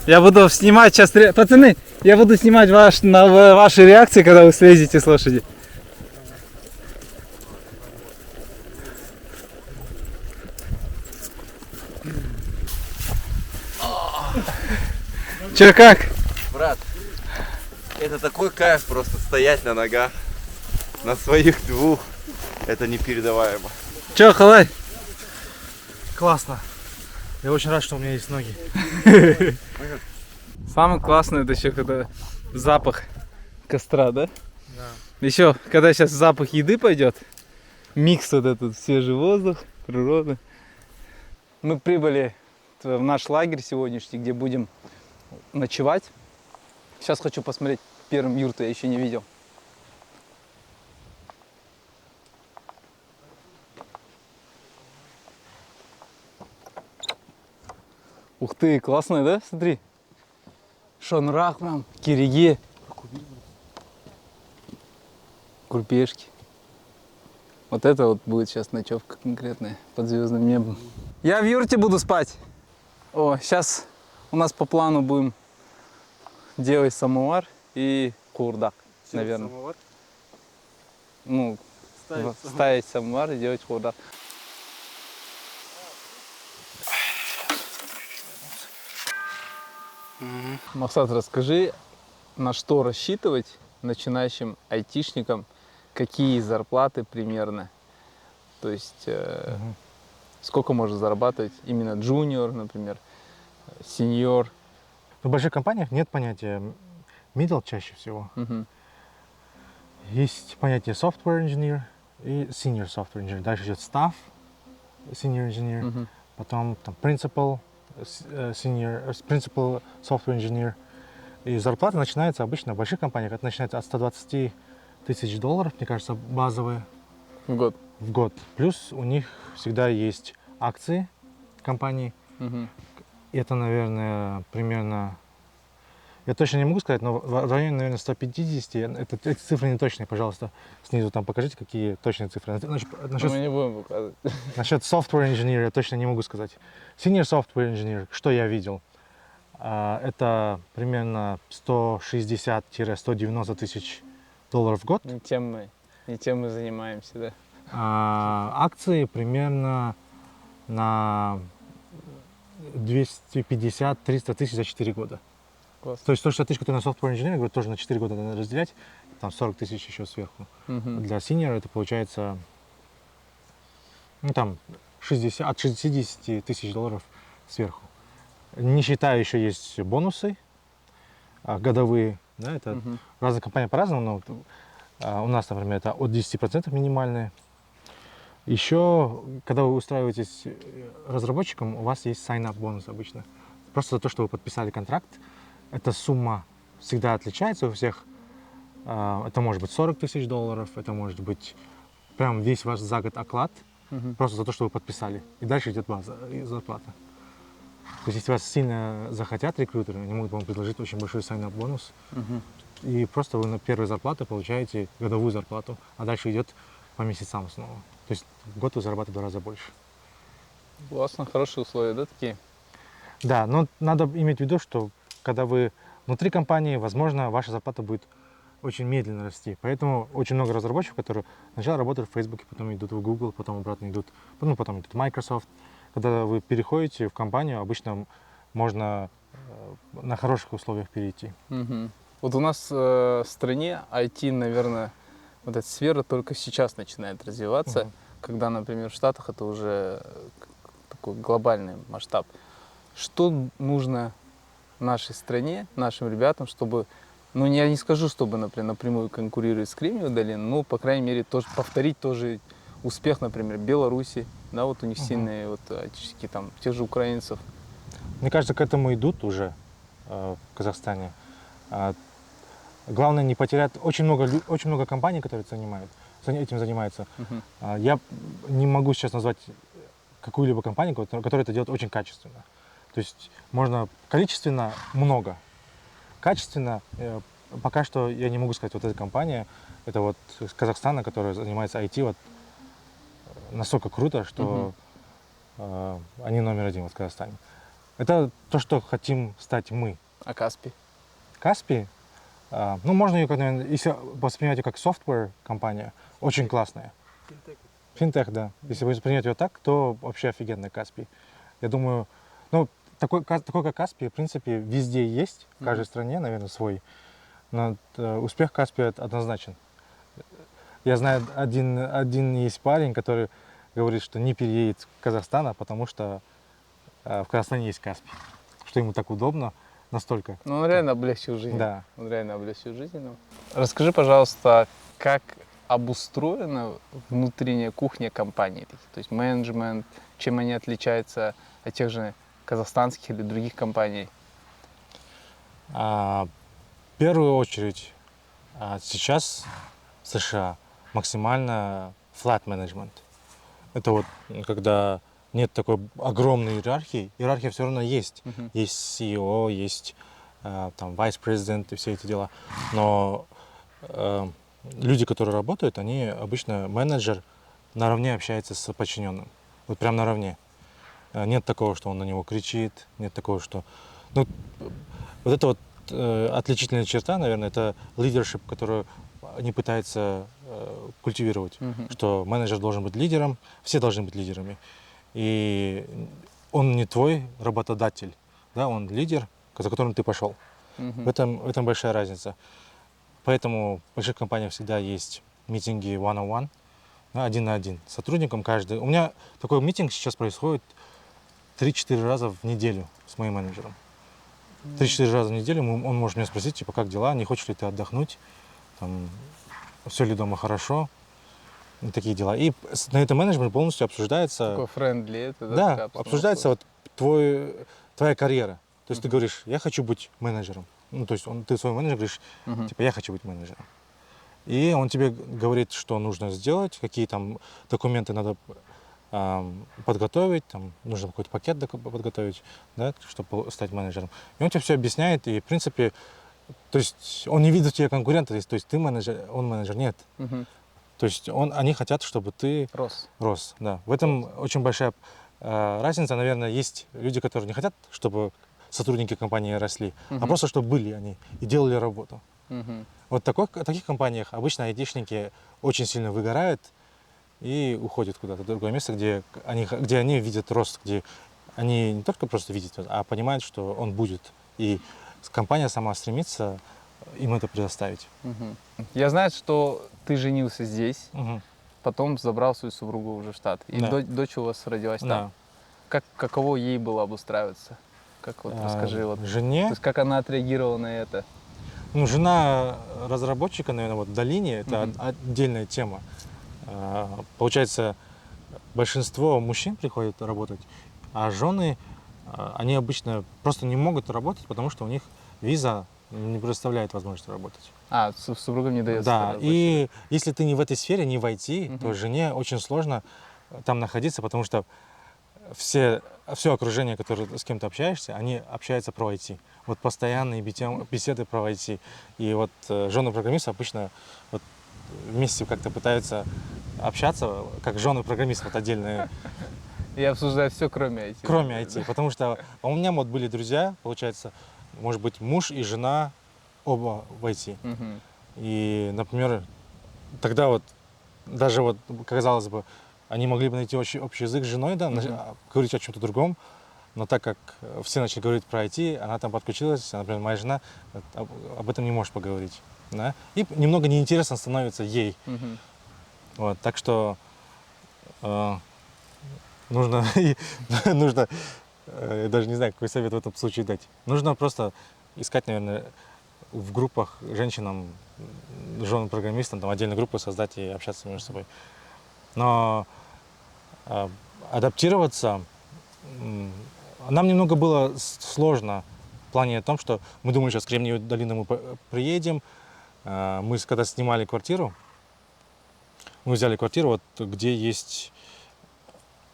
Я буду снимать сейчас... Пацаны, я буду снимать ваши реакции, когда вы слезете с лошади. Че, как? Брат, это такой кайф просто стоять на ногах, на своих 2. Это непередаваемо. Че, Халай? Классно. Я очень рад, что у меня есть ноги. Самое классное это еще когда запах костра, да? Да. Еще когда сейчас запах еды пойдет, микс вот этот свежий воздух, природа. Мы прибыли в наш лагерь сегодняшний, где будем ночевать. Сейчас хочу посмотреть первым юрту, я еще не видел. Ух ты, классная, да? Смотри. Шонрах прям, кириги. Курпешки. Вот это вот будет сейчас ночевка конкретная под звездным небом. Я в юрте буду спать. О, сейчас у нас по плану будем делать самовар и курдак, наверное. Самовар? Ну, ставить самовар и делать курдак. Максат, расскажи, на что рассчитывать начинающим айтишникам, какие зарплаты примерно? То есть, сколько можно зарабатывать именно джуниор, например, сеньор? В больших компаниях нет понятия middle чаще всего. Есть понятие software engineer и senior software engineer. Дальше идет staff senior engineer, потом там principal principal software engineer. И зарплата начинается обычно в больших компаниях. Это начинается от 120 тысяч долларов, мне кажется, базовые. В год. В год. Плюс у них всегда есть акции компании. И это, наверное, примерно... Я точно не могу сказать, но в районе, наверное, 150. Эти цифры не точные, пожалуйста. Снизу там покажите, какие точные цифры. Мы не будем показывать. Насчет software engineer я точно не могу сказать. Senior software engineer, что я видел? Это примерно 160-190 тысяч долларов в год. Не тем мы занимаемся, да. Акции примерно на 250-300 тысяч за 4 года. Класс. То есть 160 тысяч, которые на software engineer, говорю, тоже на 4 года надо разделять, там 40 тысяч еще сверху. Для senior это получается, ну там, от 60 тысяч долларов сверху. Не считая, еще есть бонусы годовые, да, это разные компании по-разному, но у нас, например, это от 10% минимальные. Еще, когда вы устраиваетесь разработчиком, у вас есть sign-up бонус обычно. Просто за то, что вы подписали контракт. Эта сумма всегда отличается у всех. Это может быть 40 тысяч долларов, это может быть прям весь ваш за год оклад, просто за то, что вы подписали. И дальше идет база и зарплата. То есть, если вас сильно захотят рекрутеры, они могут вам предложить очень большой sign-up бонус. И просто вы на первой зарплате получаете годовую зарплату, а дальше идет по месяцам снова. То есть в год вы зарабатываете в 2 раза больше. Классно, хорошие условия, да, такие? Да, но надо иметь в виду, что когда вы внутри компании, возможно, ваша зарплата будет очень медленно расти. Поэтому очень много разработчиков, которые сначала работают в Facebook, потом идут в Google, потом обратно идут, потом идут в Microsoft. Когда вы переходите в компанию, обычно можно на хороших условиях перейти. Вот у нас в стране IT, наверное, вот эта сфера только сейчас начинает развиваться, когда, например, в Штатах это уже такой глобальный масштаб. Что нужно нашей стране, нашим ребятам, чтобы, ну я не скажу, чтобы, например, напрямую конкурировать с Кремниевой долиной, но, по крайней мере, тоже повторить тоже успех, например, Беларуси, да, вот у них сильные вот этнические там, тех же украинцев. Мне кажется, к этому идут уже в Казахстане. Главное не потерять. Очень много компаний, которые этим занимаются. Я не могу сейчас назвать какую-либо компанию, которая это делает очень качественно. То есть можно количественно много. Качественно пока что я не могу сказать, вот эта компания, это вот из Казахстана, которая занимается IT, вот настолько круто, что они номер один вот в Казахстане. Это то, что хотим стать мы. А Каспий? Каспий, ну можно ее, наверное, если воспринимать ее как software компания, очень классная. Финтех, да. Если вы воспринимаете ее так, то вообще офигенный Каспий. Я думаю, ну такой как Каспий, в принципе, везде есть, в каждой стране, наверное, свой. Но успех Каспия однозначен. Я знаю, один есть парень, который говорит, что не переедет в Казахстан, потому что в Казахстане есть Каспий. Что ему так удобно настолько. Ну, он реально облегчил жизнь. Да. Он реально облегчил жизнь. Ну. Расскажи, пожалуйста, как обустроена внутренняя кухня компании? То есть менеджмент, чем они отличаются от тех же казахстанских или других компаний? В первую очередь, сейчас в США максимально flat management. Это вот когда нет такой огромной иерархии. Иерархия все равно есть. Есть CEO, есть там vice president и все эти дела. Но люди, которые работают, они обычно менеджер наравне общается с подчиненным. Вот прям наравне. Нет такого, что он на него кричит, нет такого, что... Ну, вот это вот отличительная черта, наверное, это leadership, которую они пытаются культивировать. Что менеджер должен быть лидером, все должны быть лидерами. И он не твой работодатель, да, он лидер, за которым ты пошел. В этом большая разница. Поэтому в больших компаниях всегда есть митинги one-on-one, да, один на один, с сотрудником каждый. У меня такой митинг сейчас происходит 3-4 раза в неделю с моим менеджером. 3-4 раза в неделю он может меня спросить, типа, как дела, не хочешь ли ты отдохнуть, там, все ли дома хорошо, и такие дела. И на этом менеджмент полностью обсуждается... Такой френдли это, да? Да, такая обстановка. обсуждается вот твоя карьера. То есть ты говоришь, я хочу быть менеджером. Ну, то есть ты свой менеджер говоришь, типа, я хочу быть менеджером. И он тебе говорит, что нужно сделать, какие там документы надо подготовить, там нужно какой-то пакет подготовить, да, чтобы стать менеджером. И он тебе все объясняет, и в принципе, то есть он не видит в тебе конкурента, то есть ты менеджер, он менеджер, нет. То есть они хотят, чтобы ты рос, да. В этом очень большая разница, наверное, есть люди, которые не хотят, чтобы сотрудники компании росли, а просто чтобы были они и делали работу. Вот в таких компаниях обычно айтишники очень сильно выгорают и уходят куда-то в другое место, где они видят рост, где они не только просто видят, а понимают, что он будет. И компания сама стремится им это предоставить. Я знаю, что ты женился здесь, потом забрал свою супругу уже в Штат. И дочь у вас родилась там. Каково ей было обустраиваться? Как вот расскажи, вот, жене? То есть как она отреагировала на это? Ну, жена разработчика, наверное, вот в долине, это отдельная тема. Получается, большинство мужчин приходят работать, а жены, они обычно просто не могут работать, потому что у них виза не предоставляет возможности работать. Супругам не дается. Да, и если ты не в этой сфере, не в IT, то жене очень сложно там находиться, потому что все окружение, которое с кем-то общаешься, они общаются про IT. Вот постоянные беседы про IT. И вот жены программистов обычно вот вместе как-то пытаются общаться, как жены программистов вот отдельные. И обсуждают все, кроме IT. Кроме IT. Потому что у меня вот были друзья, получается, может быть, муж и жена оба в IT. И, например, тогда вот даже вот, казалось бы, они могли бы найти общий язык с женой, да, говорить о чем-то другом, но так как все начали говорить про IT, она там подключилась, например, моя жена об этом не может поговорить, да, и немного неинтересно становится ей. Вот, так что нужно, я даже не знаю, какой совет в этом случае дать. Нужно просто искать, наверное, в группах женщинам, женам программистам, там отдельные группы создать и общаться между собой. Но адаптироваться, нам немного было сложно в плане том, что мы думали, сейчас в Кремниевую долину мы приедем. Мы когда снимали квартиру, мы взяли квартиру, вот, где есть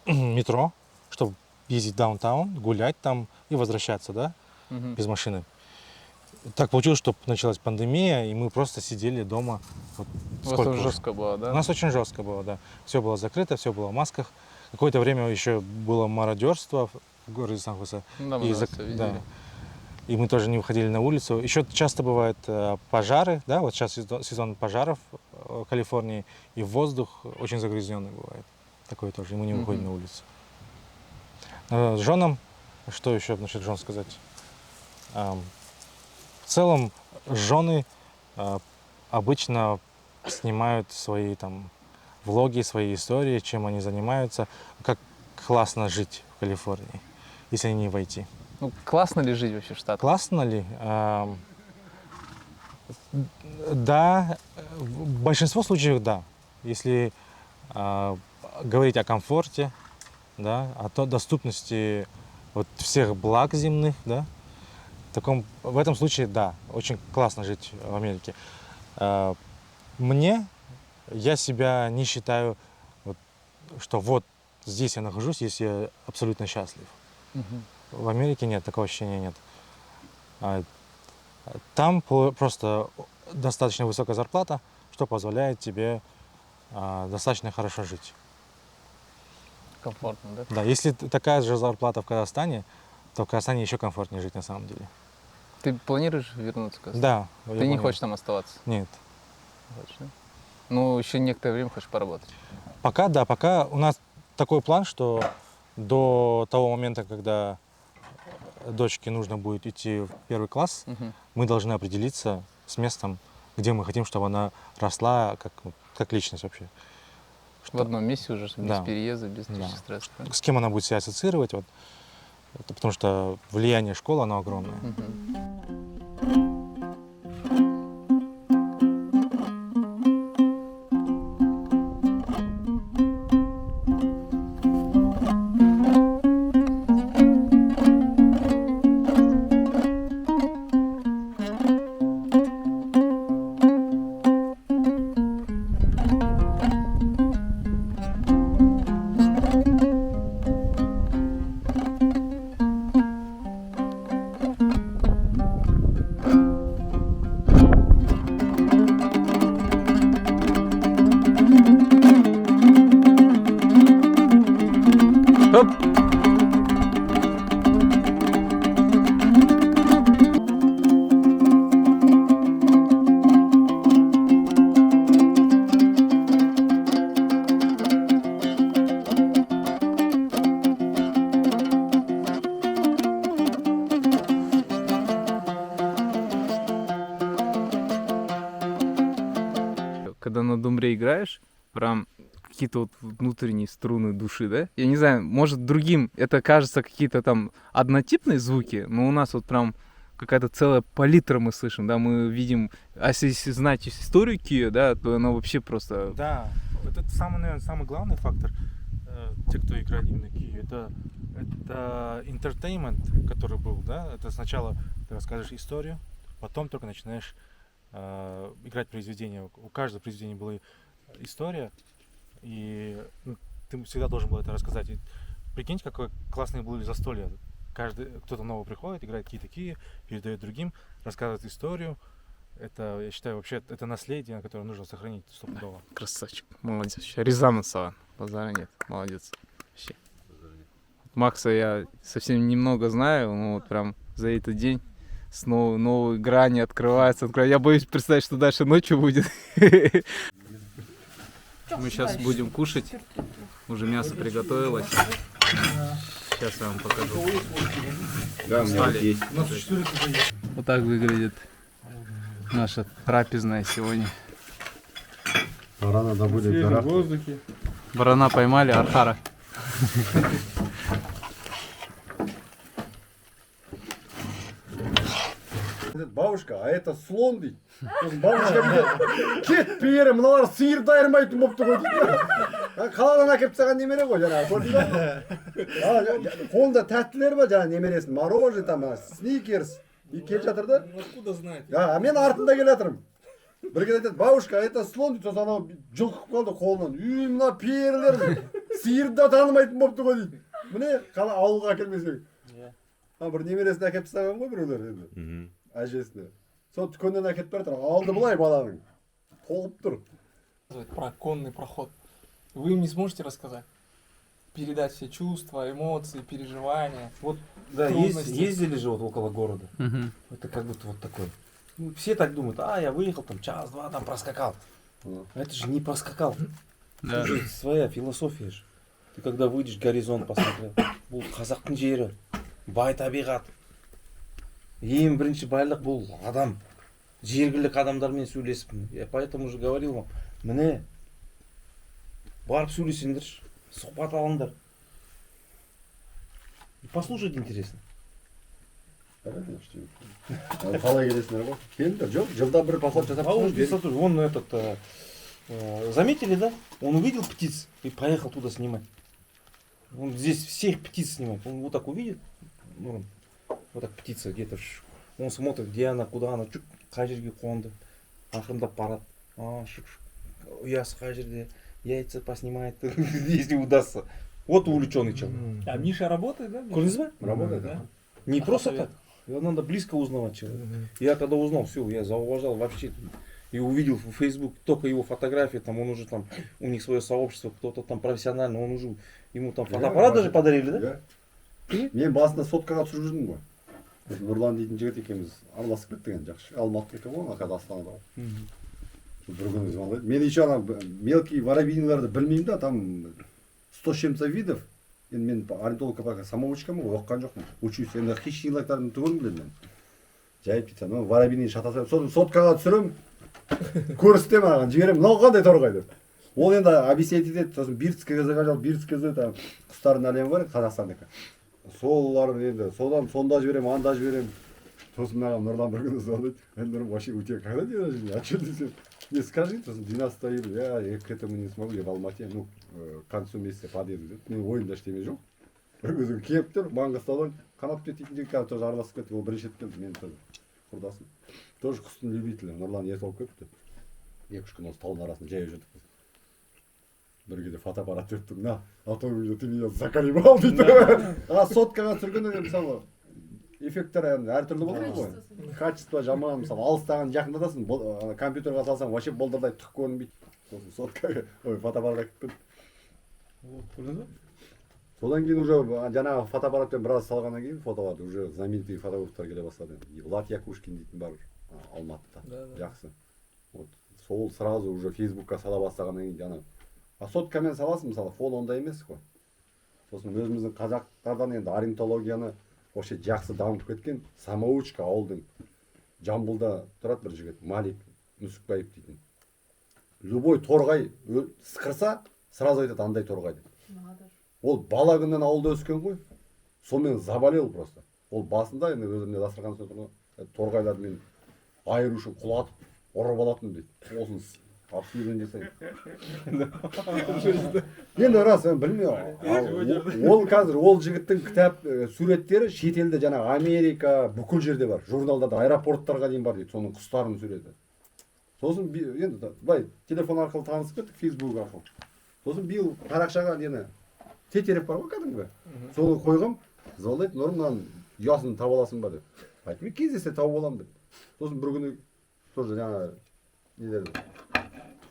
метро, чтобы ездить в даунтаун, гулять там и возвращаться, да, без машины. Так получилось, что началась пандемия, и мы просто сидели дома. Вот, У вас тоже жестко было, да? У нас очень жестко было, да. Все было закрыто, все было в масках. Какое-то время еще было мародерство в городе Сан-Хосе. Да, мы все видели. Да. И мы тоже не выходили на улицу. Еще часто бывают пожары, да, вот сейчас сезон пожаров в Калифорнии, и воздух очень загрязненный бывает. Такое тоже, и мы не выходим на улицу. С женам, что еще насчет жен сказать? В целом, жены обычно снимают свои там влоги, свои истории, чем они занимаются, как классно жить в Калифорнии, если они не в IT. Ну, классно ли жить вообще в Штатах? Классно ли? Да, в большинстве случаев да. Если говорить о комфорте, да, о доступности вот всех благ земных, да, в этом случае да, очень классно жить в Америке. Я себя не считаю, что вот здесь я нахожусь, здесь я абсолютно счастлив. В Америке нет, такого ощущения нет. Там просто достаточно высокая зарплата, что позволяет тебе достаточно хорошо жить. Комфортно, да? Да, если такая же зарплата в Казахстане, то в Казахстане еще комфортнее жить на самом деле. Ты планируешь вернуться в Казахстан? Да. Ты не хочешь там оставаться? Нет. Точно. Ну, еще некоторое время хочешь поработать? Пока, да, пока у нас такой план, что до того момента, когда дочке нужно будет идти в 1 класс, мы должны определиться с местом, где мы хотим, чтобы она росла как личность вообще. В одном месте уже, без Да. переезда, без Да. стресса. Да? С кем она будет себя ассоциировать, вот. Потому что влияние школы, оно огромное. Хоп! Когда на думбре играешь, прям какие-то вот внутренние струны души, да? Я не знаю, может другим это кажется какие-то там однотипные звуки, но у нас вот прям какая-то целая палитра мы слышим, да, мы видим, а если знать историю Кио, да, то она вообще просто... Да, вот это самый, наверное, самый главный фактор, те, кто играет именно Кио, это entertainment, который был, да, это сначала ты расскажешь историю, потом только начинаешь играть произведение. У каждого произведения была история, и ты всегда должен был это рассказать. И прикиньте, какое классное было застолье. Кто-то новый приходит, играет какие-то Кио, передает другим, рассказывает историю. Это, я считаю, вообще это наследие, которое нужно сохранить стопудово. Красавчик, молодец. Рязанов Саван, базара нет, молодец. Вообще. Макса я совсем немного знаю, но вот прям за этот день снова новые грани открываются. Я боюсь представить, что дальше ночью будет. Мы сейчас будем кушать. Уже мясо приготовилось. Сейчас я вам покажу. Да, у меня есть. Вот так выглядит наша трапезная сегодня. Барана добыли в воздухе. Барана поймали, архара. Бабушка, а это слон дейді. Бабушка дейді, кет бері, мыналар сиыр дайырмайтын болып тұр ғой дейді. Қаладан әкеліп тастаған немере ғой жаңағы, көрдің ба? Қолында тәттілер бар жаңағы немересін, мороженое, там, сникерс. И келе жатыр да. Откуда знаете? Мен артында келе жатырмын. Бір кезде айтады, бабушка, это слон дейді, сосын анау жұлқып қалды қолынан. Үй, мына перілер, сиырды да танымайтын болыпты ғой дейді. Міне, ауылға әкелмесек. Бір немересін әкеліп тастаған ғой біреулер енді. Әжесіне. Сол дүкеннен әкеліп бер тұр. Алды былай баланың. Толып тұр. Про конный проход. Вы им не сможете рассказать? Передать все чувства, эмоции, переживания. Вот Да, трудности. ездили же вот около города. Это как будто вот такой. Ну, все так думают, я выехал там час-два, там проскакал. А это же не проскакал. Да. Это же своя философия же. Ты когда выйдешь, горизонт посмотрел. Бұл қазақтың жері, бай табиғат. Ең бірінші байлық бұл адам. Жергілік адамдармен сөйлесіп. Я поэтому же говорил вам, міне, барып сөйлесіңдер, сұхбат алыңдар. Послушать интересно. Қалай келесіңдер ғой? Келіңдер, жоқ, жылда бір поход жасап Он, тұрмыз. вон этот, заметили, да? Он увидел птиц и поехал туда снимать. Он здесь всех птиц снимает. Он вот так увидит, ну, вот так птица где-то, он смотрит, где она, куда она, чук, қай жерге қонды, ақырындап барады. Ұясы қай жерде, яйца поснимает, если удастся. Вот увлеченный человек. А Миша работает, да? Көрдіңіз ба? Работает, да. Не просто так. Его надо близко узнавать человека. Я когда узнал, все, я зауважал вообще. И увидел в Facebook только его фотографии, там он уже там, у них свое сообщество, кто-то там профессионально, он уже, ему там фотоаппарат даже подарили, да? Мен басында соткаға түсіріп жүрдім ғой. Нұрлан дейтін жігіт екеуміз араласып кеттік енді жақсы. Алматыдікі ғой, қазір Астанада ғой. Бір күні звондайды. Мен еще ана мелкий воробьиниларды білмеймін да, там 100 с чем-то видов. Енді мен орнитолог пока самоучкамын ғой, оқыған жоқпын. Учусь, енді хищниктардың түгілін білемін мен. Жайып кетсем, воробьиний шатаса, соны соткаға түсірем, көрсетем маған, жіберем, мынау қандай торғай деп. Ол енді объяснять етеді, сосын Бирцкий заказал, Бирцкий там құстардың әлемі бар, Қазақстандікі. Солар енді, сонда жіберем, анда жіберем. Сосын маған Нұрлан бір күні звондайды. Нұрым, вообще у тебя когда день рождения? А что десем? Не скажи, сосын 12 июля, я к этому не смогу, я в Алмате, ну, к концу месяца подъеду деп. Мен ойымда ештеңе жоқ. Өзі келіп тұр, Маңғыстаудан Қанатбек дейтін жігіт қазір тоже араласып кетті, ол бірінші рет келді, мен тоже құрдасым. Тоже құстың любителі, Нұрлан ертіп алып кетіпті. 2-3 күн осы таудың арасында жайып жүрдік. Бір кезде фотоаппарат беріп тұр, на, а то ты меня заколебал дейді. Соткаға түсіргенде мысалы эффекттер әртүрлі болады ғой. Качество жаман, мысалы алыстаған жақындатасың, компьютерға салсаң вообще болдырдай түк көрінбейді. Сосын соткаға, фотоаппарат әкеліп келді. Содан кейін уже жаңағы фотоаппаратпен біраз салғаннан кейін фотоларды уже знаменитый фотографтар келе бастады. Влад Якушкин дейтін бар Алматыда. Жақсы. Вот сол сразу уже Фейсбукқа сала бастағаннан кейін жаңағы. А соткамен саласың, мысалы фон ондай емес қой. Сосын өзіміздің қазақтардан енді орнитологияны вообще жақсы дамып кеткен самоучка ауылдың Жамбылда тұрады бір жігіт, Малик Нүсіпбаев дейтін. Любой торғай сықырса, сразу айтады андай торғай деп. Ол бала күннен ауылда өскен ғой. Сонымен заболел просто. Ол басында енді өзімде дастархан үстінде торғайларды мен айыру үшін құлатып, ұрып алатын дейді. Осын абсолютно жасайды. Енді рас, білмеймін. Ол қазір ол жігіттің кітап суреттері шетелде жаңағы Америка, бүкіл жерде бар. Журналдарда, аэропорттарға дейін бар дейді. Соның құстарының суреті. Сосын енді былай телефон арқылы танысып кеттік, Facebook арқылы. Сосын биыл парақшаға нені тетерев бар ғой кәдімгі. Соны қойғам, звондайды, Нұрымнан ұясын таба аласың ба деп. Айтып, кездессе тауып аламын деп. Сосын бір күні тоже жаңағы нелерді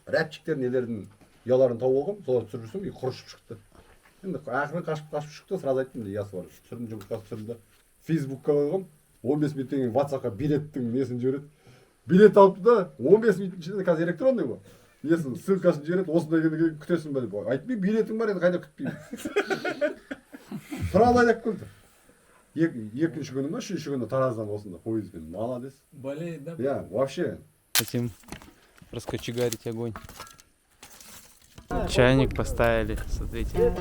рэпчиктер нелердің ұяларын тауып алғам, солар түсіріп жүрсем, құрышып шықты. Енді ақыры қашып шықты, сразу айттым, ұясы бар. Түсірдім, жұмысқа түсірдім да. Фейсбукқа қойғам, 15 минуттен кейін WhatsAppқа билеттің несін жібереді. Билет алыпты да, 15 минуттың ішінде қазір электронный ғой. Несін ссылкасын жібереді, осындай күні күтесің бе деп. Айтпай, билетің бар, енді қайда күтпеймін. Сразу айдап келді. Екінші күні ма, үшінші күні Тараздан осында поездбен. Молодец. Болеет, да? Я, вообще. Хотим раскочегарить огонь. Чайник поставили, смотрите.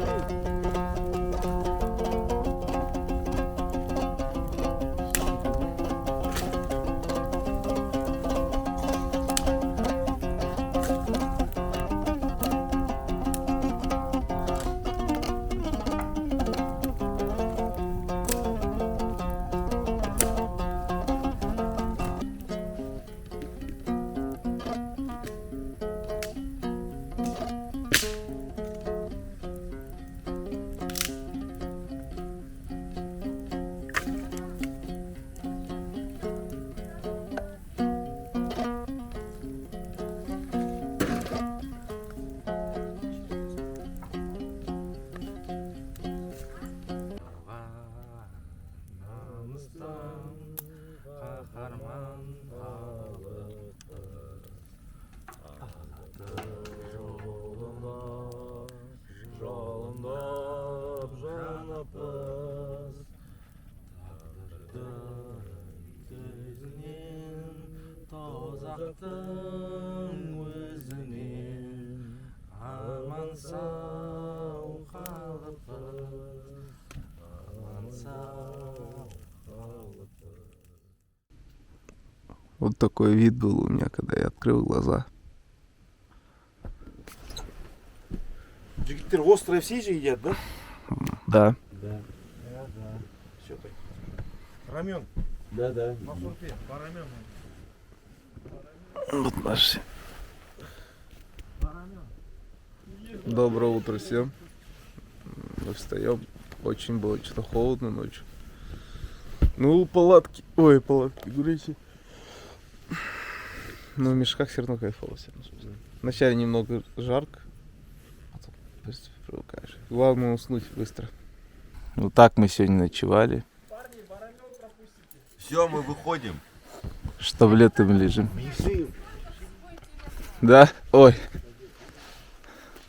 қазақтың өзінен аман сау халқы, аман сау халқы. Вот такой вид был у меня, когда я открыл глаза. Жігіттер острые все же едят, да? Да. Да. Все так. Рамен. Да, да. На сурпе, по рамену. Вот наши. Доброе утро всем. Мы встаем. Очень было что-то холодно ночью. Ну, палатки. Ой, палатки, гуляйте. Но в мешках все равно кайфово. Вначале немного жарко. Потом быстро привыкаешь. Главное уснуть быстро. Вот так мы сегодня ночевали. Все, мы выходим. Что летом лежим. Да? Ой.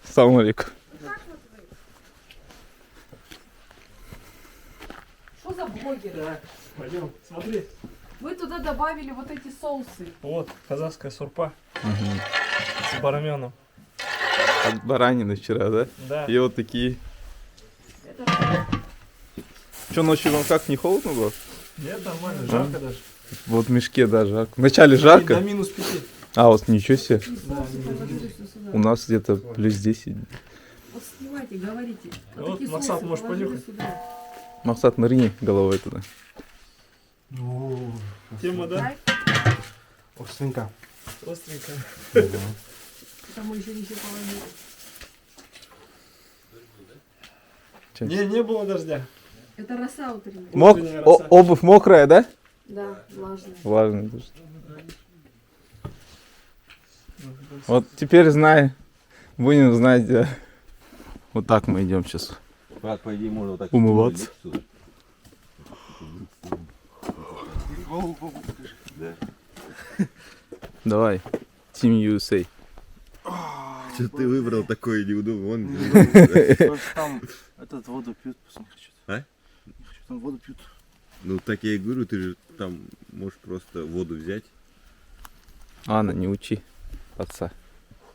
Салам алейкум. Что за блогеры? Пойдем, смотри. Вы туда добавили вот эти соусы. Вот, казахская сурпа с бараменом. От баранины вчера, да? Да. И вот такие. Что, ночью вам как, не холодно было? Нет, нормально, жарко даже. Вот в мешке, да, жарко. Вначале жарко. До минус 5. А, вот ничего себе. Соусы положили все сюда. У нас где-то плюс 10. Вот снимайте, говорите. Вот эти Максат, соусы можешь положили понюхать? сюда. Максат, нырни головой туда. Тема, да? Остренько. Остренько. Это мы еще не все положили. Не было дождя. Это роса утренняя. Утренняя роса. Обувь мокрая, да? Да, влажная. Влажная. тоже. Вот теперь знай. Будем знать, да. Вот так мы идем сейчас. Брат, по идее, можно вот так Умываться. Да. Давай. Team USA. Что ты выбрал такое неудобно? Вон. Там этот воду пьют, посмотри, что-то. А? Хочу, там воду пьют. Ну так я и говорю, ты же там можешь просто воду взять. Анна, не учи отца.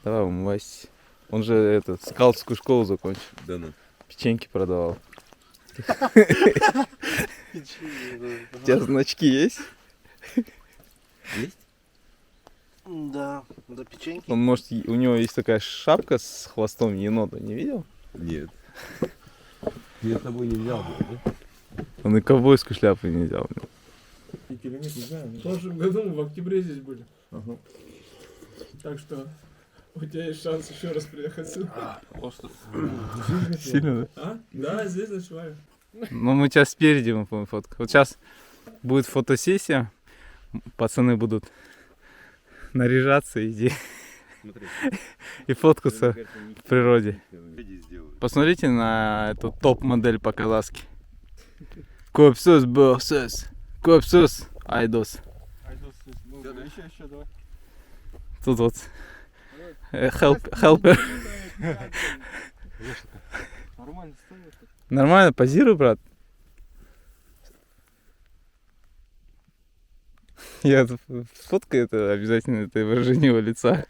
Давай умывайся. Он же этот скаутскую школу закончил. Да ну. Печеньки продавал. У тебя значки есть? Есть? Да, до печеньки. Он может, у него есть такая шапка с хвостом енота, не видел? Нет. Я с тобой не взял бы, да? Он и ковбойскую шляпу не взял. Километр, не знаю. В прошлом году мы в октябре здесь были. Так что у тебя есть шанс еще раз приехать сюда. Сильно, да? А? Да, здесь ночеваю. Ну, мы тебя спереди мы будем фоткать. Вот сейчас будет фотосессия. Пацаны будут наряжаться Смотри. и фоткаться в природе. Сделаю. Посмотрите на эту топ-модель по-казахски. Көпсіз бөксіз, көпсіз айдос. Еще, давай. Тут вот хелпер. Нормально стоит. Нормально, позируй, брат. Я сфоткаю это обязательно, это выражение его лица.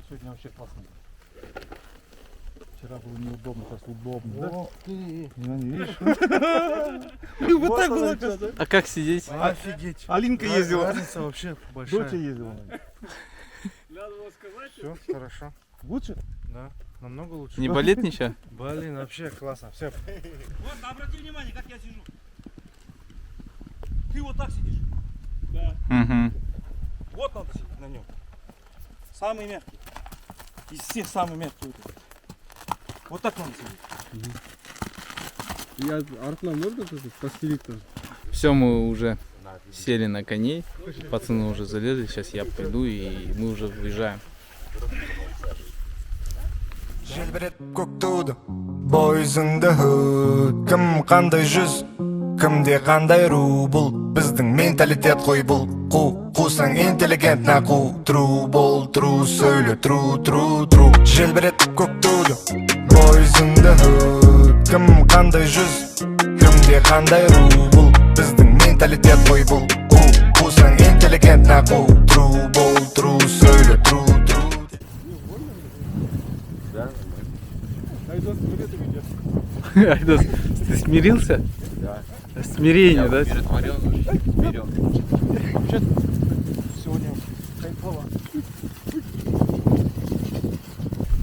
Сегодня вообще классно. Вчера было неудобно, сейчас удобно. Ох ты! Ну, не видишь? Вот так было. А как сидеть? Офигеть. Алинка ездила. Разница вообще большая. Доча ездила. Надо было сказать. Все, хорошо. Лучше? Да, намного лучше. Не болит ничего? Блин, вообще классно. Все. Вот, обрати внимание, как я сижу. Ты вот так сидишь. Угу. Вот надо сидеть на нем. Самый мягкий. Из всех самый мягкий вот этот. Вот так надо сидеть. Я артна можно тут постелить тоже? Все, мы уже сели на коней. Пацаны уже залезли. Сейчас я пойду и мы уже выезжаем. Желбірет көк туды бойызыңды хүт кім қандай жүз кімде қандай ру бұл біздің менталитет қой бұл қусаң интеллигент нақу тру бол тру сөйле тру желбірет көк туды бойызыңды хүт кім қандай жүз кімде қандай ру бұл біздің менталитет қой бұл қусаң интеллигент intelligentna true söyle true Айдос, ты смирился? Да. Смирение, да? Сегодня кайфово.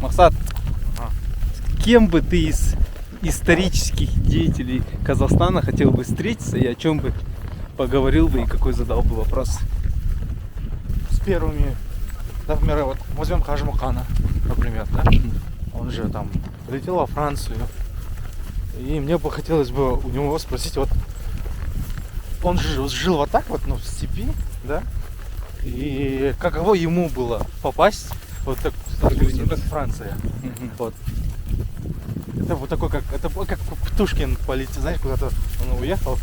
Максат, с кем бы ты из исторических деятелей Казахстана хотел бы встретиться и о чем бы поговорил бы и какой задал бы вопрос? С первыми, например, вот возьмем Хажмукана, например, да? Он же там летел во Францию. И мне бы хотелось бы у него спросить, вот он же жил вот так вот, ну, в степи, да? И каково ему было попасть вот так, как Франция. Вот. Это вот такой, как Птушкин полетел, знаешь, куда-то он уехал,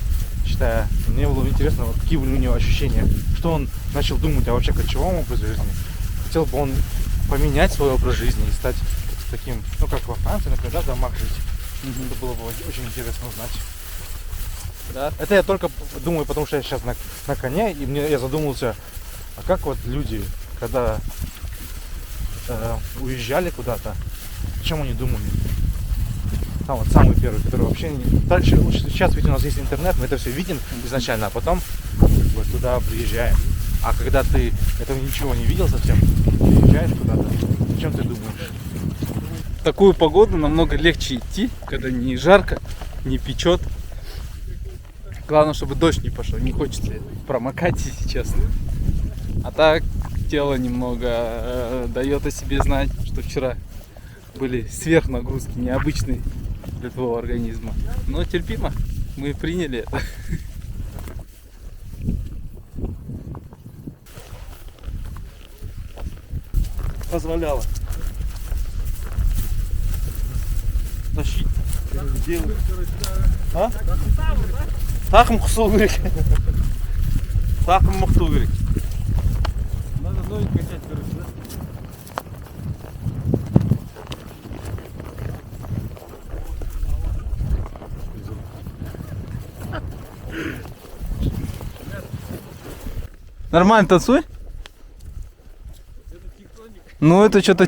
считая. Мне было интересно, вот, какие у него ощущения, что он начал думать, а вообще как чего он образ жизни. Хотел бы он поменять свой образ жизни и стать таким, ну как во Франции, например, да, в домах жить. Это было бы очень интересно узнать. Да? Это я только думаю, потому что я сейчас на коне, и я задумался, а как вот люди, когда уезжали куда-то, о чем они думали? Там вот самый первый, который вообще не... Дальше, сейчас ведь у нас есть интернет, мы это все видим изначально, а потом вот туда приезжаем. А когда ты этого ничего не видел совсем, приезжаешь куда-то, о чем ты думаешь? В такую погоду намного легче идти, когда не жарко, не печет. Главное, чтобы дождь не пошел, не хочется промокать сейчас. А так тело немного дает о себе знать, что вчера были сверхнагрузки, необычные для твоего организма. Но терпимо, мы приняли это. Позволяла тащить делать. А? Тақым құсу керек. Тақым мықты керек. Надо ноги качать, короче, да? Нормально танцуй? Ну это что-то...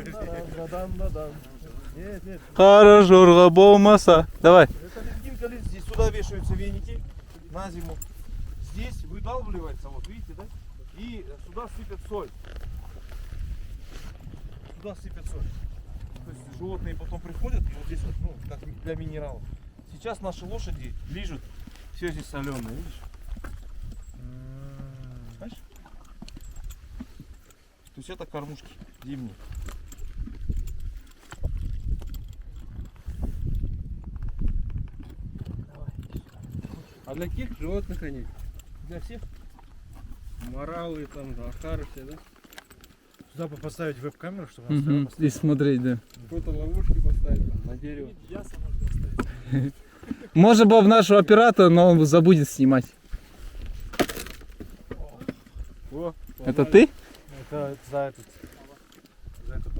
Хорошо, болмаса. Давай. Это лезгинка, здесь сюда вешаются веники на зиму. Здесь выдалбливается, вот видите, да? И сюда сыпят соль. Сюда сыпят соль. То есть животные потом приходят и вот здесь вот, ну, как для минералов. Сейчас наши лошади лижут все здесь соленое, видишь? Знаешь? То есть это кормушки зимние. А для каких животных они? Для всех. Моралы, там, ахары все, да? Сюда бы поставить веб-камеру, чтобы она стояла И смотреть, да. Какой-то ловушки поставить там, на дерево. Можно было в нашего оператора, но он забудет снимать. О, Это ты? Это за этот. За эту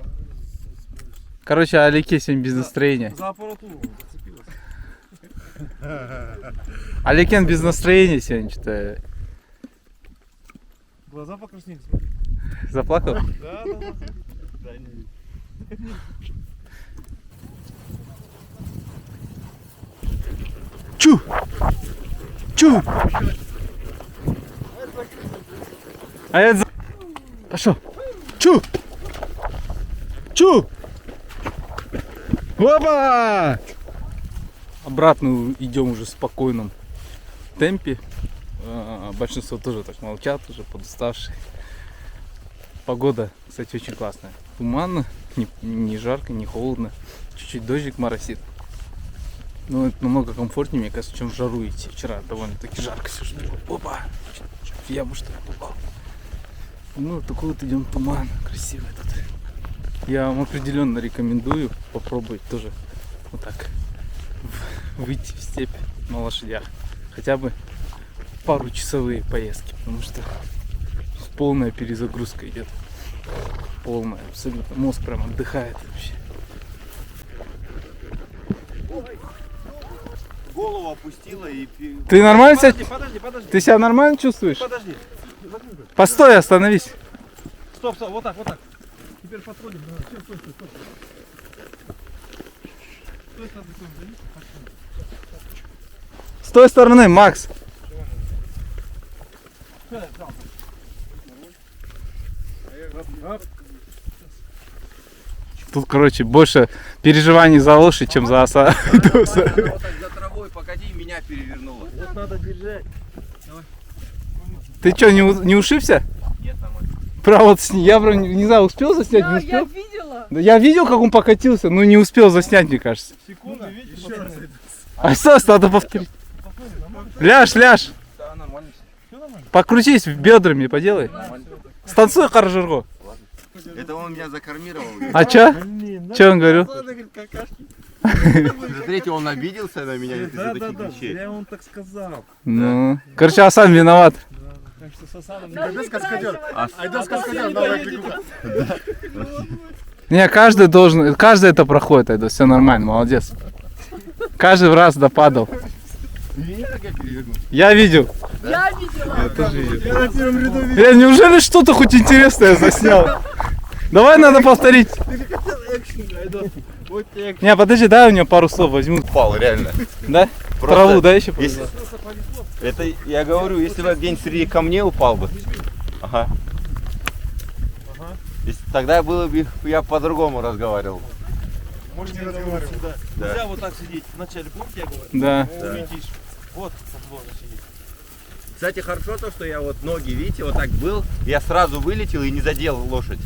Короче, Алике сегодня без настроения. за аппаратуру зацепилась. Аликен без настроения сегодня что-то. Глаза покраснели, смотри. Заплакал? Да. Да, не. Чу! Чу! А это... Пошел! Чу! Чу! Опа! Обратно идем уже в спокойном темпе. Большинство тоже так молчат, уже подуставшие. Погода, кстати, очень классная. Туманно, не жарко, не холодно. Чуть-чуть дождик моросит. Но это намного комфортнее, мне кажется, чем в жару идти. Вчера довольно-таки жарко все, что опа! В яму что ли попал. Ну, такой вот идем туман, красивый тут. Я вам определенно рекомендую попробовать тоже вот так выйти в степь на лошадях. Хотя бы пару-часовые поездки, потому что полная перезагрузка идет. Полная, абсолютно. Мозг прям отдыхает вообще. Голову опустила и... Ты нормально себя? Подожди. Ты себя нормально чувствуешь? Подожди. Постой, остановись. Стоп, стоп, вот так, вот так. Теперь подходим. Давай. Все, стой, стой, стой. Стой, стой, стой, стой. С той стороны, Макс. Тут, короче, больше переживаний за лошадь, чем за оса. Вот так за травой покати, меня перевернуло. Вот надо держать. Ты что, не ушибся? Нет, нормально. Право, я прям не знаю, успел заснять, не Я успел? видела. Да я видел, как он покатился, но не успел заснять, мне кажется. Секунду, видите? Еще раз. А что, надо повторить. Ляж, ляж. Да, нормально. Покрутись бедрами, поделай. Станцуй, Каржирго. Это он меня закармировал. А чё? Чё он говорил? Смотрите, он обиделся на меня из-за таких вещей. Я ему так сказал. Ну, короче, Асан виноват. Так что с Асаном Айдос каскадер. Айдос каскадер, давай бегу. Не, каждый должен, каждый это проходит, это все нормально, молодец. Каждый раз допадал. Я видел. Я видела. Неужели что-то хоть интересное заснял? Давай надо повторить. Не, подожди, дай у него пару слов возьму. Упал, реально. Да? Просто Траву, да, еще? Если- Это, я говорю, если бы день среди камней упал бы. Ага. Тогда было бы, я по-другому разговаривал. можете разговаривать. Да. Да. Нельзя вот так сидеть. Вначале, помните, я говорю? Да. Летишь. Вот, можно сидеть. Кстати, хорошо то, что я вот ноги, видите, вот так был, я сразу вылетел и не задел лошадь.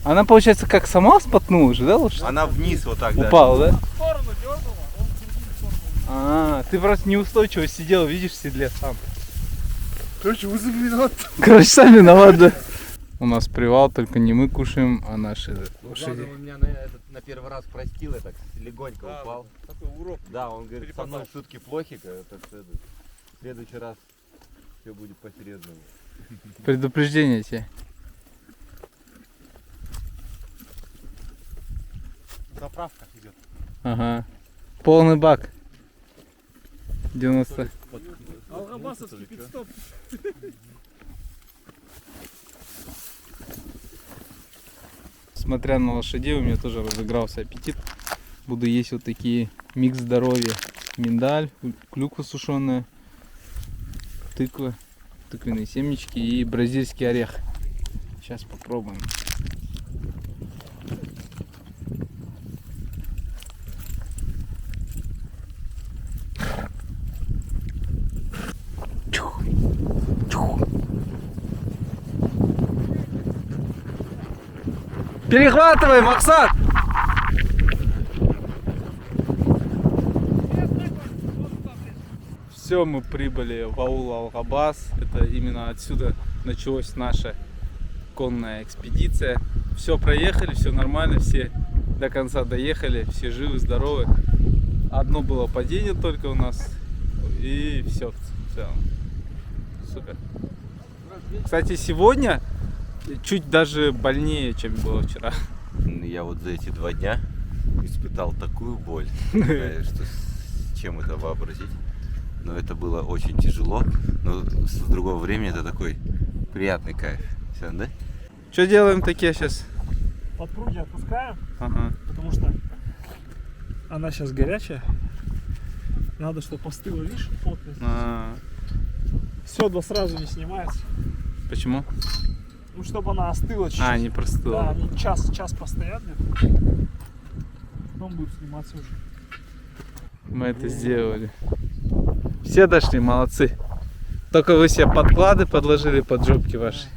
Она, получается, как сама споткнулась же, да, лошадь? Она вниз вот так, да. Упала, да? В сторону дернула, он в другую сторону. А, ты просто неустойчиво сидел, видишь, в седле сам. Короче, вызов виноват. Короче, сам виноват, да. У нас привал, только не мы кушаем, а наши лошади. Он меня на первый раз простил, я так легонько упал. Такой урок. Да, он говорит, со мной шутки плохи, в следующий раз все будет по-серьезному. Предупреждение тебе. Заправка идет. Ага. Полный бак. 90. Алгабасовский пидстоп. Смотря на лошадей, у меня тоже разыгрался аппетит. Буду есть вот такие микс здоровья. Миндаль, клюква сушеная, тыква, тыквенные семечки и бразильский орех. Сейчас попробуем. Перехватывай, Максат! Все, мы прибыли в аул Алгабас. Это именно отсюда началась наша конная экспедиция. Все проехали, все нормально, все до конца доехали, все живы, здоровы. Одно было падение только у нас, и все в целом. Супер. Кстати, сегодня чуть даже больнее, чем было вчера. Я вот за эти 2 дня испытал такую боль, что с чем это вообразить. Но это было очень тяжело, но с другого времени это такой приятный кайф. Всё, да? Что делаем такие сейчас? Подпруги отпускаем, Ага. потому что она сейчас горячая. Надо, чтобы остыло, видишь, плотность. Седло сразу не снимается. Почему? Ну, чтобы она остыла чуть-чуть. А, не простыла. Да, они час постоят где-то. Потом будет сниматься уже. Мы это сделали. Все дошли, молодцы. Только вы себе подклады подложили под жопки ваши.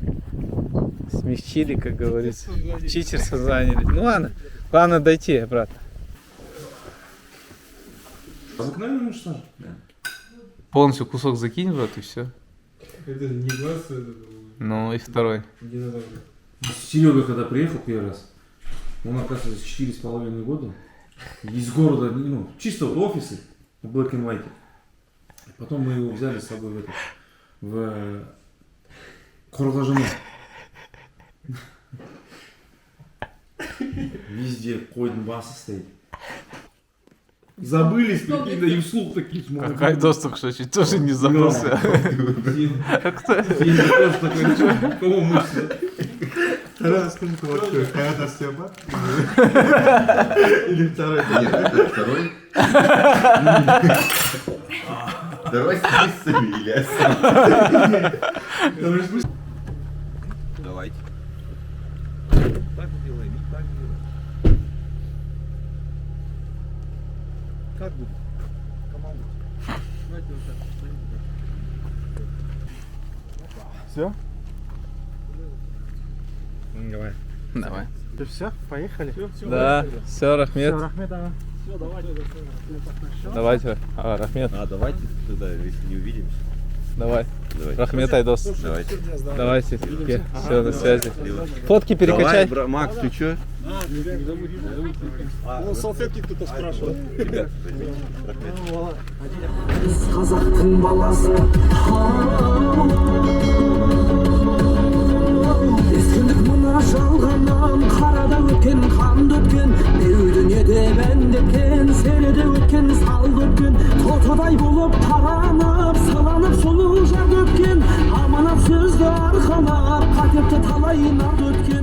Смягчили, как говорится. Читерство заняли. Ну ладно, главное дойти обратно. Обыкновенно что ли? Полностью кусок закинь в рот и все. Это не глаз, это Ну и второй. динозавр. Серега когда приехал первый раз, он, оказывается, 4,5 года из города, ну, чисто вот офисы в Black and White. Потом мы его взяли с собой в Кургажину. Везде койдың басы стоит. Забылись, прикинь, да и вслух такие смотрят. Какая доступ, что чуть тоже не забылся. Кто? Я тоже такой, ну что, кого мышцы? Когда Степа? Или второй? Нет, это второй. Второй с Ильяс. Давайте. Так делаем, так делаем. Как будет? Команда. Давайте вот так. Все? Давай. Давай. Ты все? Поехали? Да, все, Рахмет. Рахмет, ага. Давайте, Рахмет, Давайте туда, если не увидимся. давай. Давайте. Рахмет, Айдос. Давайте. Давайте, все, на связи. Фотки перекачай. Макс, ты чё? Ну, салфетки кто-то спрашивал. Ребят, возьмите. Рахмет. Қазақтың баласы ескендік мына жалғаннан қарада өткен қанды өткен беу дүниеде бәнді өткен селеде өткен салды өткен тотадай болып таранып саланып сұлу жарды өткен аманат сөзді арқалап қатепті талай нарды өткен